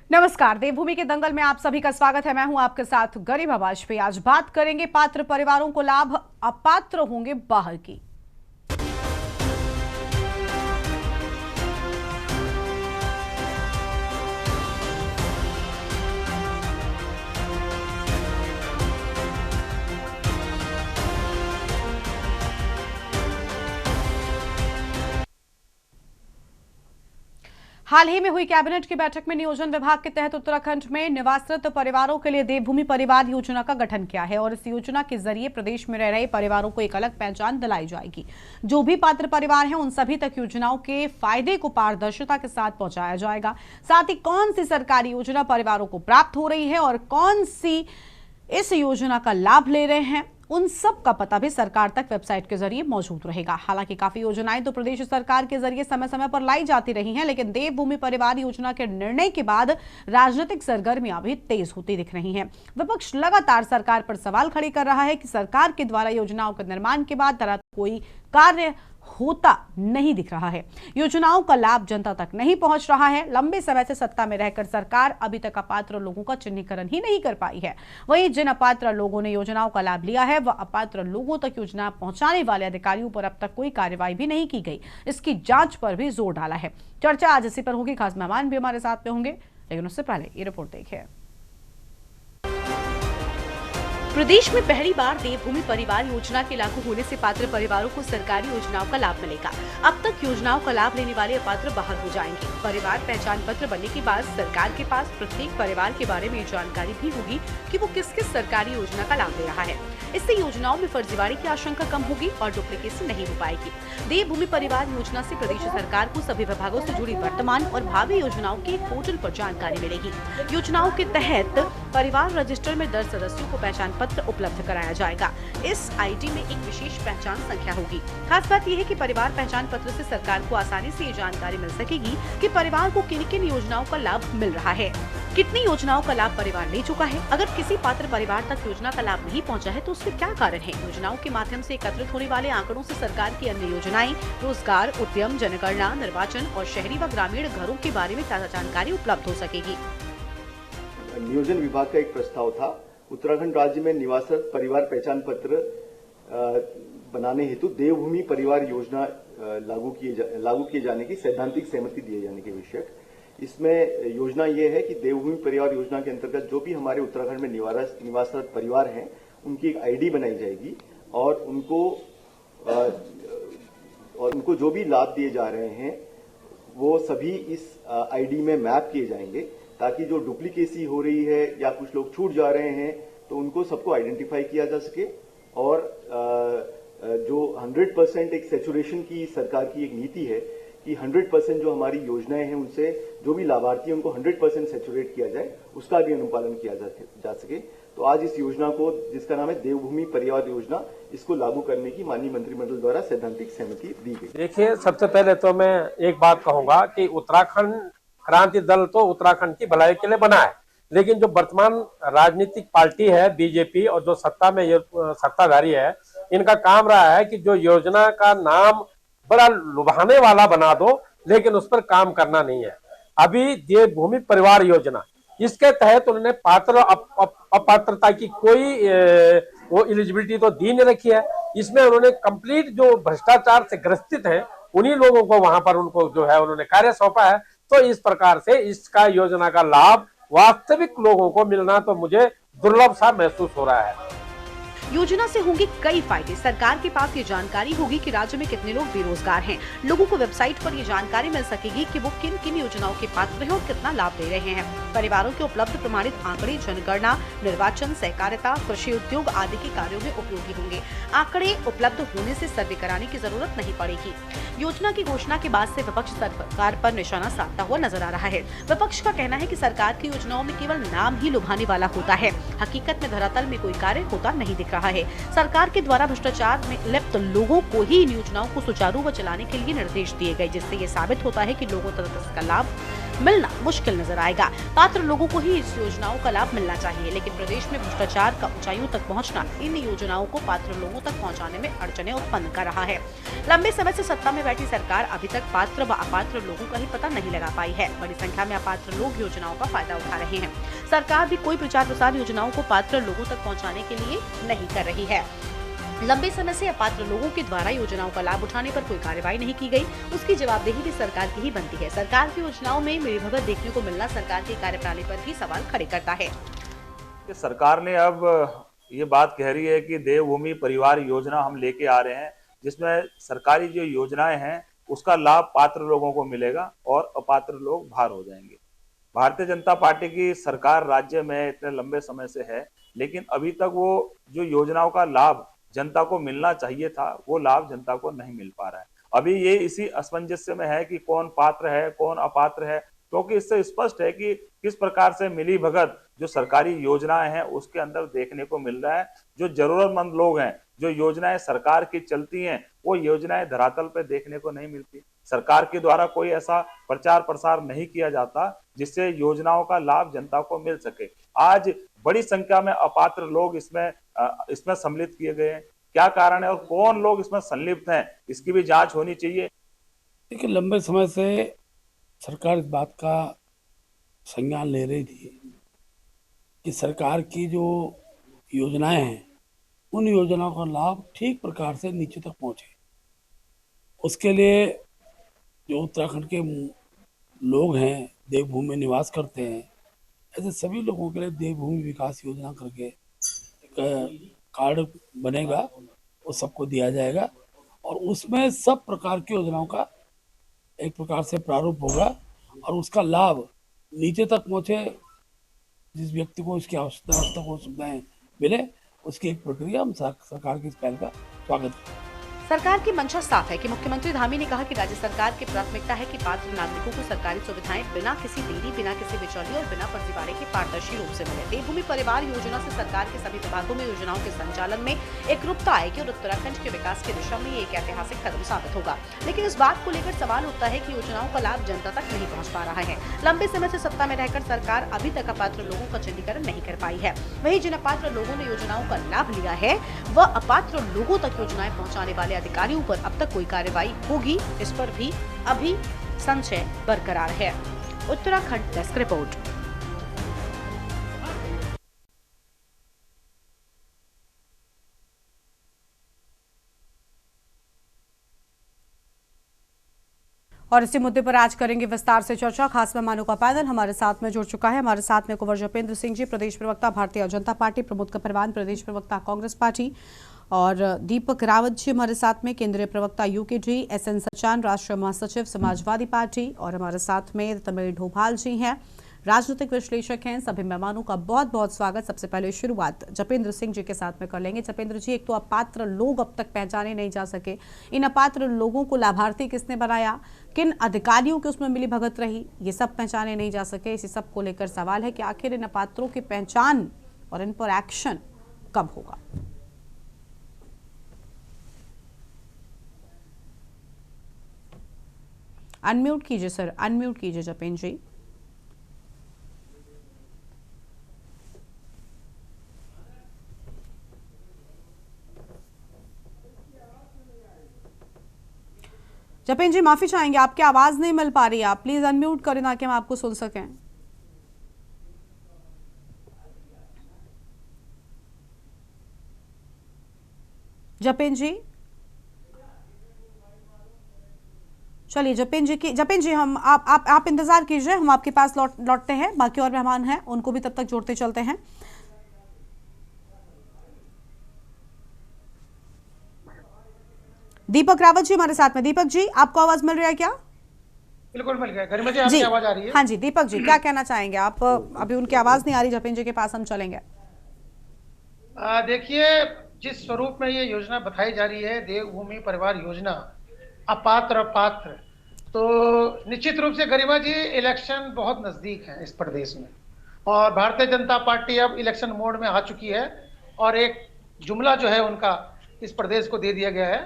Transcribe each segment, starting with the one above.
नमस्कार, देवभूमि के दंगल में आप सभी का स्वागत है। मैं हूं आपके साथ गरिमा वाजपेयी। आज बात करेंगे पात्र परिवारों को लाभ, अपात्र होंगे बाहर की। हाल ही में हुई कैबिनेट की बैठक में नियोजन विभाग के तहत उत्तराखंड में निवासरत परिवारों के लिए देवभूमि परिवार योजना का गठन किया है और इस योजना के जरिए प्रदेश में रह रहे परिवारों को एक अलग पहचान दिलाई जाएगी। जो भी पात्र परिवार हैं उन सभी तक योजनाओं के फायदे को पारदर्शिता के साथ पहुंचाया जाएगा। साथ ही कौन सी सरकारी योजना परिवारों को प्राप्त हो रही है और कौन सी इस योजना का लाभ ले रहे हैं, उन सब का पता भी सरकार तक वेबसाइट के जरिए मौजूद रहेगा। हालांकि काफी योजनाएं तो प्रदेश सरकार के जरिए समय समय पर लाई जाती रही हैं, लेकिन देवभूमि परिवार योजना के निर्णय के बाद राजनीतिक सरगर्मियां भी तेज होती दिख रही हैं। विपक्ष लगातार सरकार पर सवाल खड़े कर रहा है कि सरकार के द्वारा योजनाओं के निर्माण के बाद तरह कोई कार्य होता नहीं दिख रहा है, योजनाओं का लाभ जनता तक नहीं पहुंच रहा है। लंबे समय से सत्ता में रहकर सरकार अभी तक अपात्र लोगों का चिन्हीकरण ही नहीं कर पाई है। वहीं जिन अपात्र लोगों ने योजनाओं का लाभ लिया है, वह अपात्र लोगों तक योजना पहुंचाने वाले अधिकारियों पर अब तक कोई कार्रवाई भी नहीं की गई। इसकी जांच पर भी जोर डाला है। चर्चा आज इसी पर होगी। खास मेहमान भी हमारे साथ में होंगे, लेकिन उससे पहले ये रिपोर्ट देखिए। प्रदेश में पहली बार देवभूमि परिवार योजना के लागू होने से पात्र परिवारों को सरकारी योजनाओं का लाभ मिलेगा। अब तक योजनाओं का लाभ लेने वाले अपात्र बाहर हो जाएंगे। परिवार पहचान पत्र बनने के बाद सरकार के पास प्रत्येक परिवार के बारे में जानकारी भी होगी कि वो किस किस सरकारी योजना का लाभ ले रहा है। इससे योजनाओं में फर्जीवाड़े की आशंका कम होगी और डुप्लीकेसी नहीं हो पाएगी। देवभूमि परिवार योजना से प्रदेश सरकार को सभी विभागों से जुड़ी वर्तमान और भावी योजनाओं के पोर्टल पर जानकारी मिलेगी। योजनाओं के तहत परिवार रजिस्टर में दर्ज सदस्यों को पहचान पत्र उपलब्ध कराया जाएगा। इस आईडी में एक विशेष पहचान संख्या होगी। खास बात यह है कि परिवार पहचान पत्र से सरकार को आसानी से ये जानकारी मिल सकेगी कि परिवार को किन किन योजनाओं का लाभ मिल रहा है, कितनी योजनाओं का लाभ परिवार ले चुका है। अगर किसी पात्र परिवार तक योजना का लाभ नहीं पहुंचा है तो उसके क्या कारण है। योजनाओं के माध्यम से एकत्रित होने वाले आंकड़ों से सरकार की अन्य योजनाएं, रोजगार, उद्यम, जनगणना, निर्वाचन और शहरी व ग्रामीण घरों के बारे में ताजा जानकारी उपलब्ध हो सकेगी। नियोजन विभाग का एक प्रस्ताव था उत्तराखंड राज्य में निवासरत परिवार पहचान पत्र बनाने हेतु देवभूमि परिवार योजना लागू किए जाने की सैद्धांतिक सहमति दिए जाने के विषय। इसमें योजना ये है कि देवभूमि परिवार योजना के अंतर्गत जो भी हमारे उत्तराखंड में निवासरत परिवार हैं उनकी एक आईडी बनाई जाएगी और उनको जो भी लाभ दिए जा रहे हैं वो सभी इस आईडी में मैप किए जाएंगे, ताकि जो डुप्लीकेसी हो रही है या कुछ लोग छूट जा रहे हैं तो उनको सबको आइडेंटिफाई किया जा सके और जो 100% एक सैचुरेशन की सरकार की एक नीति है कि 100% जो हमारी योजनाएं हैं उनसे जो भी लाभार्थी हैं उनको 100% सैचुरेट किया जाए, उसका भी अनुपालन किया जा सके। तो आज इस योजना को, जिसका नाम है देवभूमि परिवार योजना, इसको लागू करने की माननीय मंत्रिमंडल द्वारा सैद्धांतिक सहमति दी गई। देखिए, सबसे पहले तो मैं एक बात कहूंगा कि उत्तराखंड क्रांति दल तो उत्तराखंड की भलाई के लिए बना है, लेकिन जो वर्तमान राजनीतिक पार्टी है बीजेपी और जो सत्ता में ये सत्ताधारी है, इनका काम रहा है कि जो योजना का नाम बड़ा लुभाने वाला बना दो, लेकिन उस पर काम करना नहीं है। अभी देवभूमि परिवार योजना, इसके तहत उन्होंने पात्र अपात्रता की कोई वो एलिजिबिलिटी तो दी नहीं रखी है। इसमें उन्होंने कंप्लीट जो भ्रष्टाचार से ग्रसित हैं उन्हीं लोगों को वहां पर उनको जो है उन्होंने कार्य सौंपा है। तो इस प्रकार से इसका योजना का लाभ वास्तविक लोगों को मिलना तो मुझे दुर्लभ सा महसूस हो रहा है। योजना से होंगे कई फायदे। सरकार के पास ये जानकारी होगी कि राज्य में कितने लोग बेरोजगार हैं। लोगों को वेबसाइट पर ये जानकारी मिल सकेगी कि वो किन किन योजनाओं के पात्र हैं और कितना लाभ ले रहे हैं। परिवारों के उपलब्ध प्रमाणित आंकड़े जनगणना, निर्वाचन, सहकारिता, कृषि उद्योग आदि के कार्यों में उपयोगी होंगे। आंकड़े उपलब्ध होने से सर्वे कराने की जरूरत नहीं पड़ेगी। योजना की घोषणा के बाद से विपक्ष सरकार पर निशाना साधता हुआ नजर आ रहा है। विपक्ष का कहना है कि सरकार की योजनाओं में केवल नाम ही लुभाने वाला होता है, हकीकत में धरातल में कोई कार्य होता नहीं दिख रहा है। सरकार के द्वारा भ्रष्टाचार में लिप्त लोगों को ही इन योजनाओं को सुचारू व चलाने के लिए निर्देश दिए गए, जिससे ये साबित होता है कि लोगों तक इसका लाभ मिलना मुश्किल नजर आएगा। पात्र लोगों को ही इस योजनाओं का लाभ मिलना चाहिए, लेकिन प्रदेश में भ्रष्टाचार का ऊंचाइयों तक पहुंचना इन योजनाओं को पात्र लोगों तक पहुंचाने में अड़चनें उत्पन्न कर रहा है। लंबे समय से सत्ता में बैठी सरकार अभी तक पात्र व अपात्र लोगों का ही पता नहीं लगा पाई है। बड़ी संख्या में अपात्र लोग योजनाओं का फायदा उठा रहे हैं। सरकार भी कोई प्रचार प्रसार योजनाओं को पात्र लोगों तक पहुँचाने के लिए नहीं कर रही है। लंबे समय से अपात्र लोगों के द्वारा योजनाओं का लाभ उठाने पर कोई कार्रवाई नहीं की गई, उसकी जवाबदेही भी सरकार की ही बनती है। सरकार की योजनाओं में मिलीभगत देखने को मिलना सरकार की कार्यप्रणाली पर भी सवाल खड़े करता है। सरकार ने अब ये बात कह रही है कि देवभूमि परिवार योजना हम लेके आ रहे हैं, जिसमें सरकारी जो योजनाएं हैं उसका लाभ पात्र लोगों को मिलेगा और अपात्र लोग बाहर हो जाएंगे। भारतीय जनता पार्टी की सरकार राज्य में इतने लंबे समय से है, लेकिन अभी तक वो जो योजनाओं का लाभ जनता को मिलना चाहिए था वो लाभ जनता को नहीं मिल पा रहा है। अभी ये इसी असमंजस्य में है कि कौन पात्र है कौन अपात्र है, क्योंकि इससे स्पष्ट है कि किस प्रकार से मिली भगत जो सरकारी योजनाएं हैं उसके अंदर देखने को मिल रहा है। जो जरूरतमंद लोग हैं, जो योजनाएं सरकार की चलती हैं, वो योजनाएं धरातल पे देखने को नहीं मिलती। सरकार के द्वारा कोई ऐसा प्रचार प्रसार नहीं किया जाता जिससे योजनाओं का लाभ जनता को मिल सके। आज बड़ी संख्या में अपात्र लोग इसमें सम्मिलित किए गए हैं। क्या कारण है और कौन लोग इसमें संलिप्त हैं, इसकी भी जांच होनी चाहिए। देखिए, लंबे समय से सरकार इस बात का संज्ञान ले रही थी कि सरकार की जो योजनाएं हैं उन योजनाओं का लाभ ठीक प्रकार से नीचे तक पहुंचे। उसके लिए जो उत्तराखंड के लोग हैं, देवभूमि में निवास करते हैं, ऐसे सभी लोगों के लिए देवभूमि विकास योजना करके एक कार्ड बनेगा, वो सबको दिया जाएगा और उसमें सब प्रकार की योजनाओं का एक प्रकार से प्रारूप होगा और उसका लाभ नीचे तक पहुंचे। जिस व्यक्ति को इसकी आवश्यकता हो सुविधाएं मिले, उसकी एक प्रक्रिया हम सरकार की इस पहल का स्वागत करते हैं। सरकार की मंशा साफ है कि मुख्यमंत्री धामी ने कहा कि राज्य सरकार की प्राथमिकता है कि पात्र नागरिकों को सरकारी सुविधाएं बिना किसी देरी, बिना किसी बिचौलियों और बिना फर्जीवाड़े के पारदर्शी रूप से मिले। देवभूमि परिवार योजना से सरकार के सभी विभागों में योजनाओं के संचालन में एकरूपता आएगी और उत्तराखंड के विकास की दिशा में ये एक ऐतिहासिक कदम साबित होगा। लेकिन इस बात को लेकर सवाल उठता है कि योजनाओं का लाभ जनता तक नहीं पहुँच पा रहा है। लंबे समय से सत्ता में रहकर सरकार अभी तक अपात्र लोगों का चिन्हीकरण नहीं कर पाई है। वहीं जिन अपात्र लोगों ने योजनाओं का लाभ लिया है वह अपात्र लोगों तक योजनाएं पहुँचाने वाले अधिकारियों पर अब तक कोई कार्रवाई होगी, इस पर भी अभी संशय बरकरार है। Uttarakhand desk report. और इसी मुद्दे पर आज करेंगे विस्तार से चर्चा। खास मेहमानों का पैनल हमारे साथ में जुड़ चुका है। हमारे साथ में कुंवर जपेंद्र सिंह जी, प्रदेश प्रवक्ता भारतीय जनता पार्टी, प्रमोद कपरवान, प्रदेश प्रवक्ता कांग्रेस पार्टी, और दीपक रावत जी हमारे साथ में, केंद्रीय प्रवक्ता यूकेडी, एसएन सचान, राष्ट्रीय महासचिव समाजवादी पार्टी, और हमारे साथ में तमिल ढोभाल जी हैं, राजनीतिक विश्लेषक हैं। सभी मेहमानों का बहुत बहुत स्वागत। सबसे पहले शुरुआत जपेंद्र सिंह जी के साथ में कर लेंगे। जपेंद्र जी, एक तो अपात्र लोग अब तक पहचाने नहीं जा सके, इन अपात्र लोगों को लाभार्थी किसने बनाया, किन अधिकारियों की उसमें मिली भगत रही, ये सब पहचाने नहीं जा सके। इसी सब को लेकर सवाल है कि आखिर इन अपात्रों की पहचान और इन पर एक्शन कब होगा। अनम्यूट कीजिए सर, अनम्यूट कीजिए जपेंद्र जी। जपेंद्र जी माफी चाहेंगे, आपकी आवाज नहीं मिल पा रही है, आप प्लीज अनम्यूट करें ताकि हम आपको सुन सकें। जपेंद्र जी, चलिए जपेंद्र जी हम आप इंतजार कीजिए, हम आपके पास लौटते हैं। बाकी और मेहमान हैं उनको भी तब तक जोड़ते चलते हैं। दीपक रावत जी हमारे साथ में। दीपक जी, आपको आवाज मिल रहा है क्या? बिल्कुल मिल गया। गरिमा जी, आपकी आवाज आ रही है? हाँ जी दीपक जी, क्या कहना चाहेंगे आप? अभी उनकी आवाज नहीं आ रही, जपेंद्र जी के पास हम चलेंगे। देखिए, जिस स्वरूप में ये योजना बताई जा रही है, देवभूमि परिवार योजना, अपात्र पात्र, तो निश्चित रूप से गरिमा जी इलेक्शन बहुत नजदीक है इस प्रदेश में और भारतीय जनता पार्टी अब इलेक्शन मोड में आ चुकी है और एक जुमला जो है उनका इस प्रदेश को दे दिया गया है।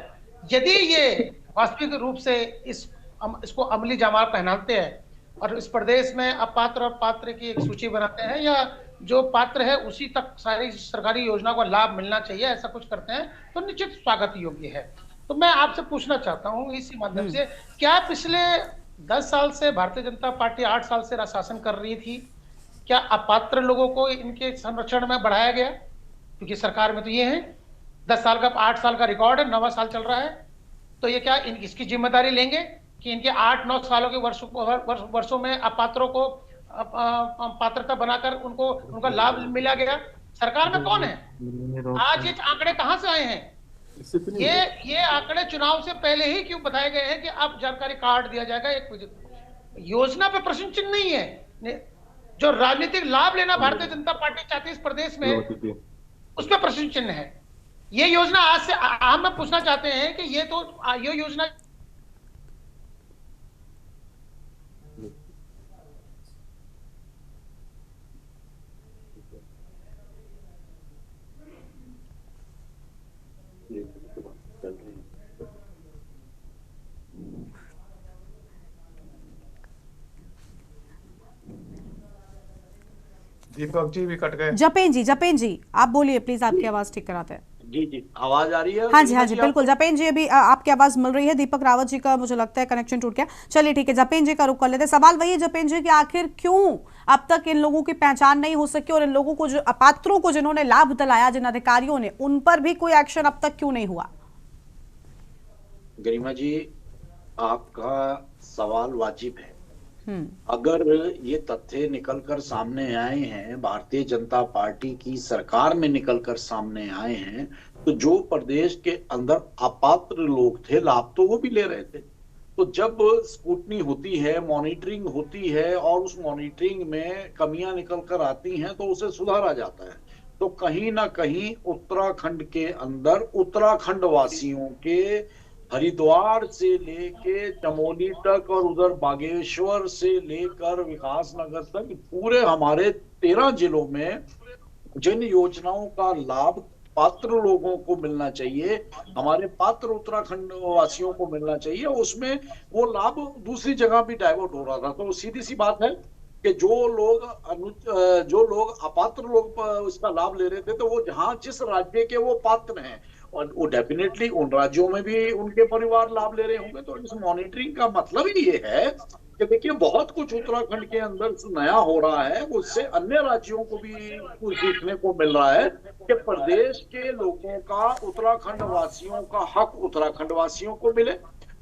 यदि ये वास्तविक रूप से इसको अमली जामा पहनाते हैं और इस प्रदेश में अपात्र और पात्र की एक सूची बनाते हैं, या जो पात्र है उसी तक सारी सरकारी योजना का लाभ मिलना चाहिए, ऐसा कुछ करते हैं, तो निश्चित स्वागत योग्य है। तो मैं आपसे पूछना चाहता हूं इसी माध्यम से, क्या पिछले 10 साल से भारतीय जनता पार्टी 8 साल से शासन कर रही थी, क्या अपात्र लोगों को इनके संरक्षण में बढ़ाया गया? क्योंकि सरकार में तो ये है 10 साल का 8 साल का रिकॉर्ड है, 9वां साल चल रहा है, तो ये क्या इसकी जिम्मेदारी लेंगे कि इनके 8-9 सालों के वर्षों में अपात्रों को पात्रता बनाकर उनका लाभ मिला गया? सरकार में कौन है आज? ये आंकड़े कहां से आए हैं? ये आंकड़े चुनाव से पहले ही क्यों बताए गए हैं कि अब जानकारी कार्ड दिया जाएगा? एक योजना पे प्रश्न चिन्ह नहीं है। जो राजनीतिक लाभ लेना भारतीय जनता पार्टी चाहती है इस प्रदेश में, उस पर प्रश्न चिन्ह है। ये योजना आज से हम पूछना चाहते हैं कि ये योजना दीपक जी भी कट गए। जपेन जी आप बोलिए प्लीज, आपकी आवाज ठीक कराते हैं। जी आवाज आ रही है? हाँ जी बिल्कुल जपेन जी, अभी आपकी आवाज मिल रही है। दीपक रावत जी का मुझे लगता है कनेक्शन टूट गया। चलिए ठीक है, जपेन जी का रुख कर लेते हैं। सवाल वही है जपेन जी कि आखिर क्यों अब तक इन लोगों की पहचान नहीं हो सकी, और इन लोगों को, जो अपात्रों को जिन्होंने लाभ दिलाया, जिन अधिकारियों ने, उन पर भी कोई एक्शन अब तक क्यों नहीं हुआ? गरिमा जी, आपका सवाल वाजिब है। अगर ये तथ्य निकलकर सामने आए हैं, भारतीय जनता पार्टी की सरकार में निकलकर सामने आए हैं, तो जो प्रदेश के अंदर अपात्र लोग थे, लाभ तो वो भी ले रहे थे। तो जब स्क्रूटनी होती है, मॉनिटरिंग होती है, और उस मॉनिटरिंग में कमियां निकलकर आती हैं, तो उसे सुधारा जाता है। तो कहीं ना कहीं उत्तराखंड के अंदर उत्तराखंड वासियों के हरिद्वार से लेके चमोली तक और उधर बागेश्वर से लेकर विकासनगर तक पूरे हमारे 13 जिलों में जिन योजनाओं का लाभ पात्र लोगों को मिलना चाहिए, हमारे पात्र उत्तराखंड वासियों को मिलना चाहिए, उसमें वो लाभ दूसरी जगह भी डाइवर्ट हो रहा था। तो सीधी सी बात है कि जो लोग अपात्र लोग इसका लाभ ले रहे थे, तो वो जहां जिस राज्य के वो पात्र हैं, और वो डेफिनेटली उन राज्यों में भी उनके परिवार लाभ ले रहे होंगे। तो इस मॉनिटरिंग का मतलब ही ये है कि देखिए, बहुत कुछ उत्तराखंड के अंदर नया हो रहा है, उससे अन्य राज्यों को भी कुछ सीखने को मिल रहा है कि प्रदेश के लोगों का, उत्तराखंड वासियों का हक उत्तराखंड वासियों को मिले,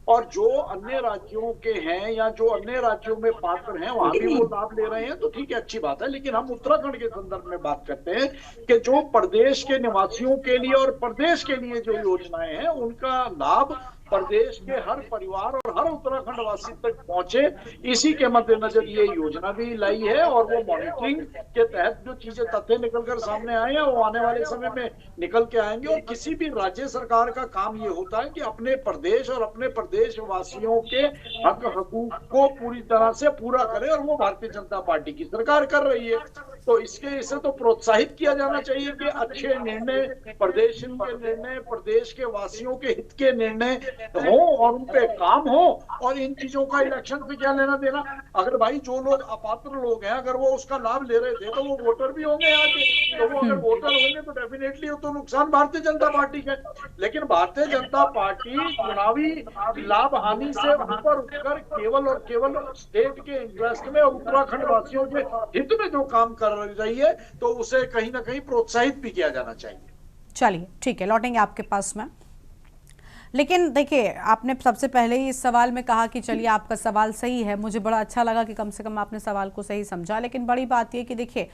और जो अन्य राज्यों के हैं या जो अन्य राज्यों में पात्र हैं, वहां भी वो लाभ ले रहे हैं, तो ठीक है, अच्छी बात है। लेकिन हम उत्तराखंड के संदर्भ में बात करते हैं कि जो प्रदेश के निवासियों के लिए और प्रदेश के लिए जो योजनाएं हैं, उनका लाभ प्रदेश के हर परिवार और हर उत्तराखंड वासी तक पहुंचे, इसी के मद्देनजर ये योजना भी लाई है। और वो मॉनिटरिंग के तहत जो चीजें तथ्य निकलकर सामने आए हैं, वो आने वाले समय में निकल के आएंगे। और किसी भी राज्य सरकार का काम ये होता है कि अपने प्रदेश और अपने प्रदेश वासियों के हक हकूक को पूरी तरह से पूरा करे, और वो भारतीय जनता पार्टी की सरकार कर रही है। तो इसे तो प्रोत्साहित किया जाना चाहिए कि अच्छे निर्णय, प्रदेश के निर्णय, प्रदेश के वासियों के हित के निर्णय हो और उन पे काम हो, और इन चीजों का इलेक्शन पे क्या लेना देना। अगर भाई जो लोग अपात्र लोग हैं, अगर वो उसका लाभ ले रहे थे, तो वो वोटर भी होंगे यहाँ के, तो वो अगर वोटर होंगे तो डेफिनेटली तो नुकसान भारतीय जनता पार्टी का। लेकिन भारतीय जनता पार्टी चुनावी लाभ हानि से ऊपर उठकर केवल और केवल स्टेट के इंटरेस्ट में और उत्तराखंड वासियों के हित में जो काम कर रही है, तो उसे कहीं ना कहीं प्रोत्साहित भी किया जाना चाहिए। चलिए ठीक है, लौटेंगे आपके पास में। लेकिन देखिए, आपने सबसे पहले ही इस सवाल में कहा कि चलिए आपका सवाल सही है, मुझे बड़ा अच्छा लगा कि कम से कम आपने सवाल को सही समझा। लेकिन बड़ी बात यह कि देखिए,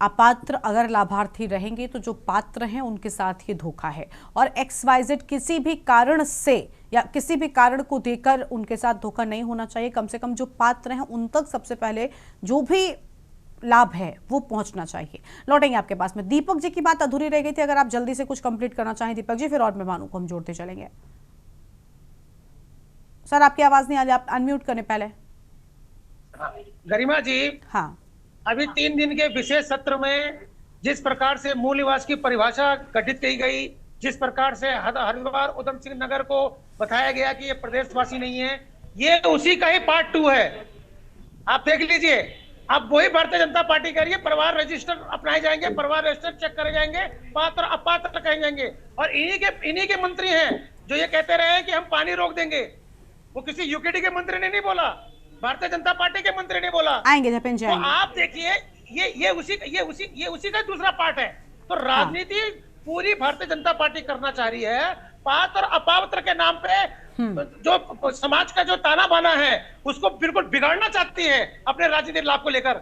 अपात्र अगर लाभार्थी रहेंगे तो जो पात्र हैं उनके साथ ही धोखा है, और XYZ किसी भी कारण से या किसी भी कारण को देकर उनके साथ धोखा नहीं होना चाहिए। कम से कम जो पात्र हैं उन तक सबसे पहले जो भी लाभ है वो पहुंचना चाहिए। लौटेंगे आपके पास में। दीपक जी की बात अधूरी रह गई थी, अगर आप जल्दी से कुछ कंप्लीट करना चाहें दीपक जी, फिर और मेहमानों को हम जोड़ते चलेंगे। सर आपकी आवाज नहीं आ रही, आप अनम्यूट करें पहले। गरिमा जी, हाँ, अभी 3 दिन के विशेष सत्र में जिस प्रकार से मूल निवास की परिभाषा गठित की गई, जिस प्रकार से हरिद्वार उधम सिंह नगर को बताया गया कि ये प्रदेशवासी नहीं है, ये उसी का ही पार्ट 2 है। आप देख लीजिए, अब वही भारतीय जनता पार्टी कह रही है परिवार रजिस्टर अपनाए जाएंगे, परिवार रजिस्टर चेक करे जाएंगे, पात्र अपात्र कहे जाएंगे। और इन्हीं के मंत्री हैं जो ये कहते रहे हैं कि हम पानी रोक देंगे। वो किसी यूकेडी के मंत्री ने नहीं बोला, भारतीय जनता पार्टी के मंत्री ने बोला। आएंगे जपेन जी, तो आप देखिए, ये उसी का दूसरा पार्ट है। तो राजनीति पूरी भारतीय जनता पार्टी करना चाह रही है, पात्र और अपात्र के नाम पे जो समाज का जो ताना बाना है उसको बिल्कुल बिगाड़ना चाहती है अपने राजनीतिक लाभ को लेकर।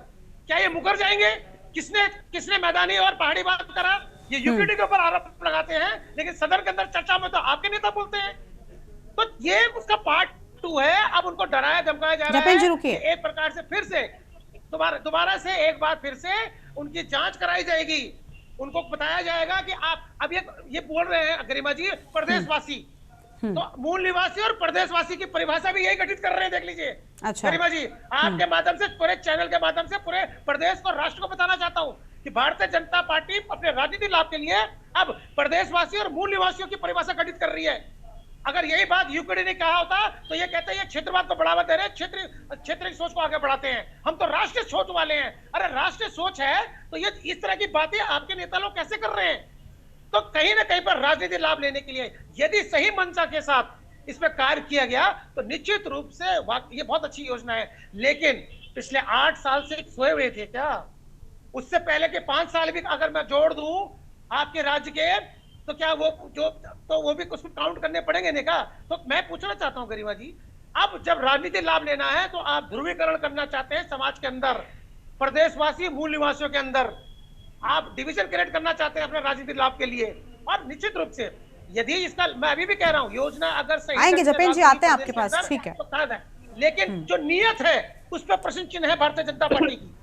क्या ये मुकर जाएंगे? किसने मैदानी और पहाड़ी बात करा? ये यूपीडी के ऊपर आरोप लगाते हैं, लेकिन सदन के अंदर चर्चा में तो आपके नेता बोलते हैं। तो ये उसका पार्ट 2 है। अब उनको डराया धमकाया जा रहा है कि एक प्रकार से फिर से दोबारा से एक बार फिर से उनकी जांच कराई जाएगी। उनको बताया जाएगा कि आप अब ये बोल रहे हैं गरिमा जी प्रदेशवासी, तो मूल निवासी और प्रदेशवासी की परिभाषा भी यही गठित कर रहे हैं। देख लीजिए गरिमा जी, आपके माध्यम से पूरे चैनल के माध्यम से पूरे प्रदेश को राष्ट्र को बताना चाहता हूं कि भारतीय जनता पार्टी अपने राजनीतिक लाभ के लिए अब प्रदेशवासी और मूल निवासियों की परिभाषा गठित कर रही है। अगर यही बात यूकेडी ने कहा होता तो ये कहते हैं क्षेत्रवाद को बढ़ावा दे रहे हैं, क्षेत्रीय सोच को आगे बढ़ाते हैं। हम तो राष्ट्रीय सोच वाले हैं। अरे राष्ट्रीय सोच है तो ये इस तरह की बातें आपके नेता लोग कैसे कर रहे हैं? तो कहीं ना कहीं पर राजनीतिक लाभ लेने के लिए यदि सही मंशा के साथ इसमें कार्य किया गया तो निश्चित रूप से ये बहुत अच्छी योजना है। लेकिन पिछले 8 साल से सोए हुए थे क्या? उससे पहले के 5 साल भी अगर मैं जोड़ दूं आपके राज्य के, तो क्या वो भी उसको काउंट करने पड़ेंगे नहीं का? तो मैं पूछना चाहता हूं गरिमा जी, अब जब राजनीतिक लाभ लेना है तो आप ध्रुवीकरण करना चाहते हैं समाज के अंदर, प्रदेशवासी मूल निवासियों के अंदर आप डिवीजन क्रिएट करना चाहते हैं अपने राजनीतिक लाभ के लिए। और निश्चित रूप से यदि इसका, मैं अभी भी कह रहा हूं, योजना अगर सही आएंगे जपेन जी, आते हैं आपके पास, ठीक है, तो फायदा है। लेकिन जो नियत है उस पर प्रश्न चिन्ह है भारतीय जनता पार्टी की।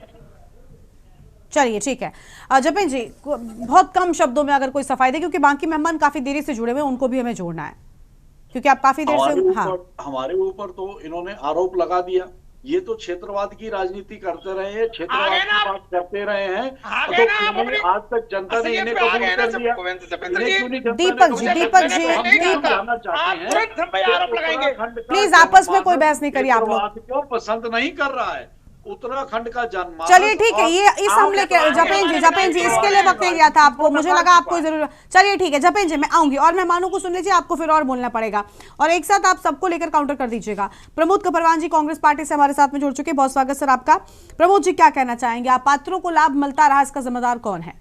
चलिए ठीक है जपेन जी, बहुत कम शब्दों में अगर कोई सफाई दे, क्योंकि बाकी मेहमान काफी देरी से जुड़े हुए हैं, उनको भी हमें जोड़ना है, क्योंकि आप काफी देर से हमारे ऊपर तो इन्होंने आरोप लगा दिया। ये तो क्षेत्रवाद की राजनीति करते रहे हैं, क्षेत्रवाद की बात करते रहे हैं, तो आज तक जनता ने इन्हें कबूल कर लिया। दीपक जी प्लीज आपस में कोई बहस नहीं करिए आप लोग। क्यों पसंद नहीं कर रहा है उत्तराखंड का जन्म? चलिए ठीक है, ये इस हमले के जपेन जी इसके लिए वक्त दिया था आपको, मुझे लगा आपको जरूर। चलिए ठीक है जपेन जी, मैं आऊंगी और मेहमानों को सुन लीजिए, आपको फिर और बोलना पड़ेगा और एक साथ आप सबको लेकर काउंटर कर दीजिएगा। प्रमोद कपरवान जी कांग्रेस पार्टी से हमारे साथ में जुड़ चुके, बहुत स्वागत सर आपका। प्रमोद जी क्या कहना चाहेंगे, आप पात्रों को लाभ मिलता रहा, इसका जिम्मेदार कौन है?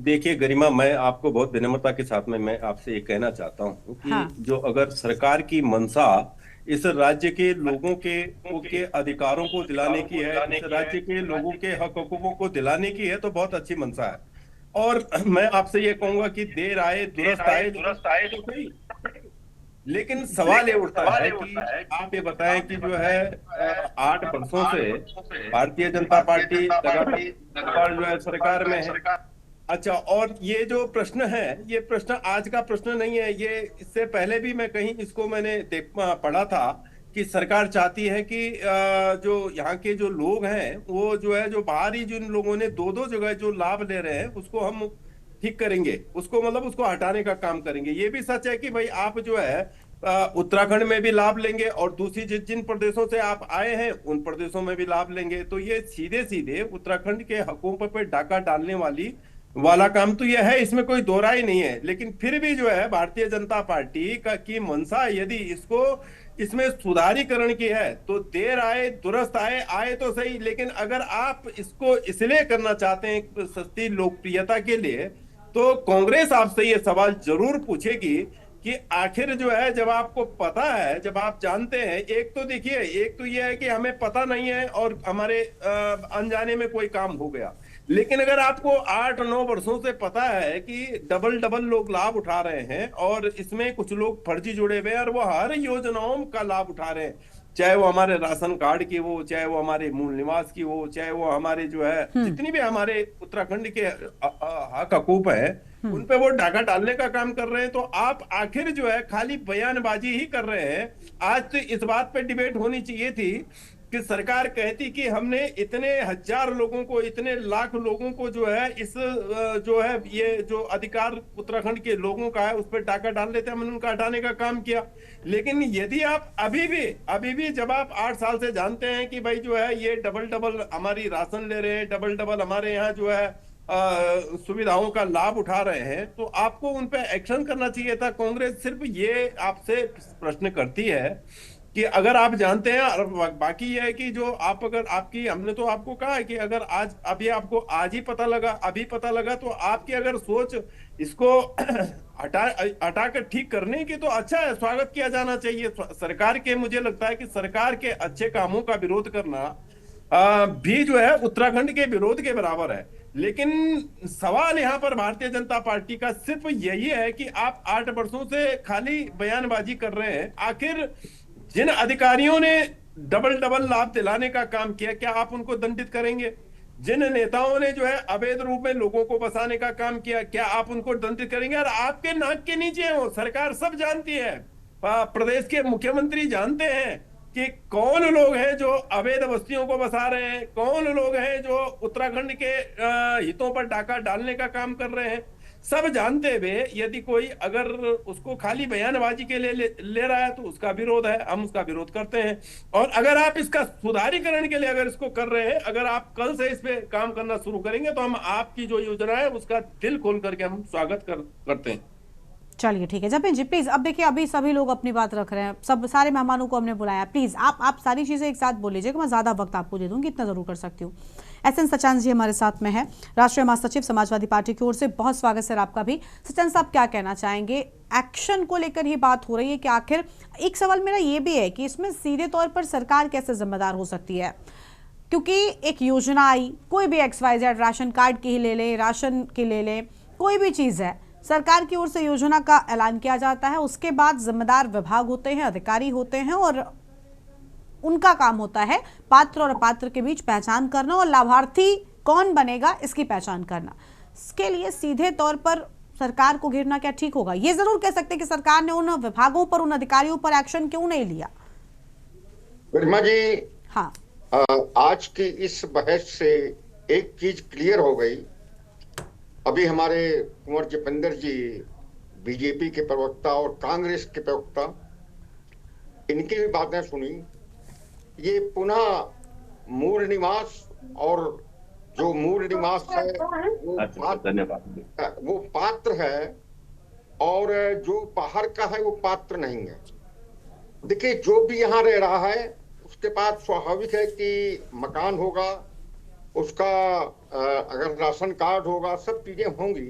देखिए गरिमा, मैं आपको बहुत विनम्रता के साथ में मैं आपसे ये कहना चाहता हूँ कि जो अगर सरकार की मंशा इस राज्य के लोगों के अधिकारों को दिलाने की है, इस राज्य के लोगों के हक हकूकों को दिलाने की है, तो बहुत अच्छी मंशा है। और मैं आपसे ये कहूंगा कि देर आए दुरुस्त आए तो सही, लेकिन सवाल ये उठता है कि आप ये बताएं कि जो है 8 वर्षों से भारतीय जनता पार्टी लगातार जो है सरकार में है। अच्छा, और ये जो प्रश्न है, ये प्रश्न आज का प्रश्न नहीं है, ये इससे पहले भी मैं कहीं इसको मैंने पढ़ा था कि सरकार चाहती है कि जो यहाँ के जो लोग हैं वो जो है, जो बाहरी जिन लोगों ने 2-2 जगह जो लाभ ले रहे हैं उसको हम ठीक करेंगे, उसको मतलब उसको हटाने का काम करेंगे। ये भी सच है कि भाई आप जो है उत्तराखंड में भी लाभ लेंगे और दूसरी जिन प्रदेशों से आप आए हैं उन प्रदेशों में भी लाभ लेंगे। तो ये सीधे सीधे उत्तराखंड के हकूकों पर डाका डालने वाला काम तो यह है, इसमें कोई दो राय नहीं है। लेकिन फिर भी जो है भारतीय जनता पार्टी की मंशा यदि इसमें सुधारीकरण की है तो देर आए दुरुस्त आए तो सही, लेकिन अगर आप इसको इसलिए करना चाहते हैं सस्ती लोकप्रियता के लिए, तो कांग्रेस आपसे ये सवाल जरूर पूछेगी कि आखिर जो है, जब आपको पता है, जब आप जानते हैं, एक तो देखिए, एक तो ये है कि हमें पता नहीं है और हमारे अनजाने में कोई काम हो गया, लेकिन अगर आपको 8-9 वर्षों से पता है कि डबल लोग लाभ उठा रहे हैं और इसमें कुछ लोग फर्जी जुड़े हुए हैं और वो हर योजनाओं का लाभ उठा रहे हैं, चाहे वो हमारे राशन कार्ड की हो, चाहे वो हमारे मूल निवास की हो, चाहे वो हमारे जो है जितनी भी हमारे उत्तराखंड के हक हकूक है उन पे वो डाका डालने का काम कर रहे हैं, तो आप आखिर जो है खाली बयानबाजी ही कर रहे हैं। आज तो इस बात पे डिबेट होनी चाहिए थी कि सरकार कहती कि हमने इतने हजार लोगों को, इतने लाख लोगों को जो है इस जो है ये जो अधिकार उत्तराखंड के लोगों का है उस पर डाका डाल लेते, हमने उनका हटाने का काम किया। लेकिन यदि आप अभी भी जब आप 8 साल से जानते हैं कि भाई जो है ये डबल हमारी राशन ले रहे हैं, डबल हमारे यहाँ जो है सुविधाओं का लाभ उठा रहे हैं, तो आपको उन पे एक्शन करना चाहिए था। कांग्रेस सिर्फ ये आपसे प्रश्न करती है कि अगर आप जानते हैं, और बाकी ये है कि जो आप अगर आपकी, हमने तो आपको कहा है कि अगर आज अभी आपको आज ही पता लगा तो आपकी अगर सोच इसको हटा कर ठीक करने की तो अच्छा है, स्वागत किया जाना चाहिए सरकार के। मुझे लगता है कि सरकार के अच्छे कामों का विरोध करना भी जो है उत्तराखंड के विरोध के बराबर है। लेकिन सवाल यहाँ पर भारतीय जनता पार्टी का सिर्फ यही है कि आप 8 वर्षों से खाली बयानबाजी कर रहे हैं। आखिर जिन अधिकारियों ने डबल लाभ दिलाने का काम किया, क्या आप उनको दंडित करेंगे? जिन नेताओं ने जो है अवैध रूप में लोगों को बसाने का काम किया, क्या आप उनको दंडित करेंगे? और आपके नाक के नीचे हो, सरकार सब जानती है, प्रदेश के मुख्यमंत्री जानते हैं कि कौन लोग हैं जो अवैध बस्तियों को बसा रहे हैं, कौन लोग हैं जो उत्तराखंड के हितों पर डाका डालने का काम कर रहे हैं। सब जानते हुए यदि कोई अगर उसको खाली बयानबाजी के लिए ले रहा है तो उसका विरोध है, हम उसका विरोध करते हैं। और अगर आप इसका सुधारीकरण के लिए अगर इसको कर रहे हैं, अगर आप कल से इस पे काम करना शुरू करेंगे तो हम आपकी जो योजना है उसका दिल खोल करके हम स्वागत करते हैं। चलिए ठीक है जपन जी, प्लीज अब देखिए अभी सभी लोग अपनी बात रख रहे हैं, सब सारे मेहमानों को हमने बुलाया, प्लीज आप सारी चीजें एक साथ बोल लीजिएगा, मैं ज्यादा वक्त आपको दे दूंगी, इतना जरूर कर सकती हूँ। एसएन सचान जी हमारे साथ में है, राष्ट्रीय महासचिव समाजवादी पार्टी की ओर से, बहुत स्वागत सर आपका भी। सचान साहब क्या कहना चाहेंगे? एक्शन को लेकर ही बात हो रही है कि आखिर एक सवाल मेरा ये भी है कि इसमें सीधे तौर पर सरकार कैसे जिम्मेदार हो सकती है, क्योंकि एक योजना आई, कोई भी XYZ राशन कार्ड की ही ले लें, राशन की ले लें, कोई भी चीज़ है, सरकार की ओर से योजना का ऐलान किया जाता है, उसके बाद जिम्मेदार विभाग होते हैं, अधिकारी होते हैं और उनका काम होता है पात्र और अपात्र के बीच पहचान करना और लाभार्थी कौन बनेगा इसकी पहचान करना। इसके लिए सीधे तौर पर सरकार को घेरना क्या ठीक होगा? ये जरूर कह सकते हैं कि सरकार ने उन विभागों पर, उन अधिकारियों पर एक्शन क्यों नहीं लिया? गरिमा जी, हाँ, आज की इस बहस से एक चीज क्लियर हो गई। अभी हमारे कुंवर जपेंद्र जी बीजेपी के प्रवक्ता और कांग्रेस के प्रवक्ता, इनकी भी बातें सुनी। ये पुनः मूल निवास और जो मूल निवास है वो पात्र है और जो बाहर का है वो पात्र नहीं है। देखिए, जो भी यहाँ रह रहा है उसके पास स्वाभाविक है कि मकान होगा, उसका अगर राशन कार्ड होगा, सब चीजें होंगी।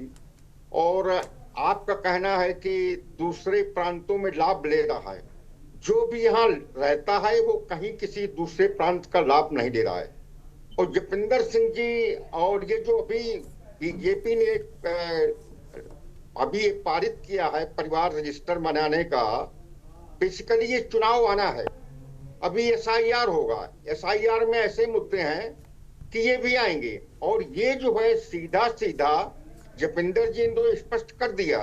और आपका कहना है कि दूसरे प्रांतों में लाभ ले रहा है, जो भी यहाँ रहता है वो कहीं किसी दूसरे प्रांत का लाभ नहीं ले रहा है। और जपेंद्र सिंह जी और ये जो अभी बीजेपी ने अभी पारित किया है परिवार रजिस्टर बनाने का, बेसिकली ये चुनाव आना है, अभी SIR होगा, SIR में ऐसे मुद्दे हैं कि ये भी आएंगे। और ये जो है सीधा सीधा जपेंद्र जी ने तो स्पष्ट कर दिया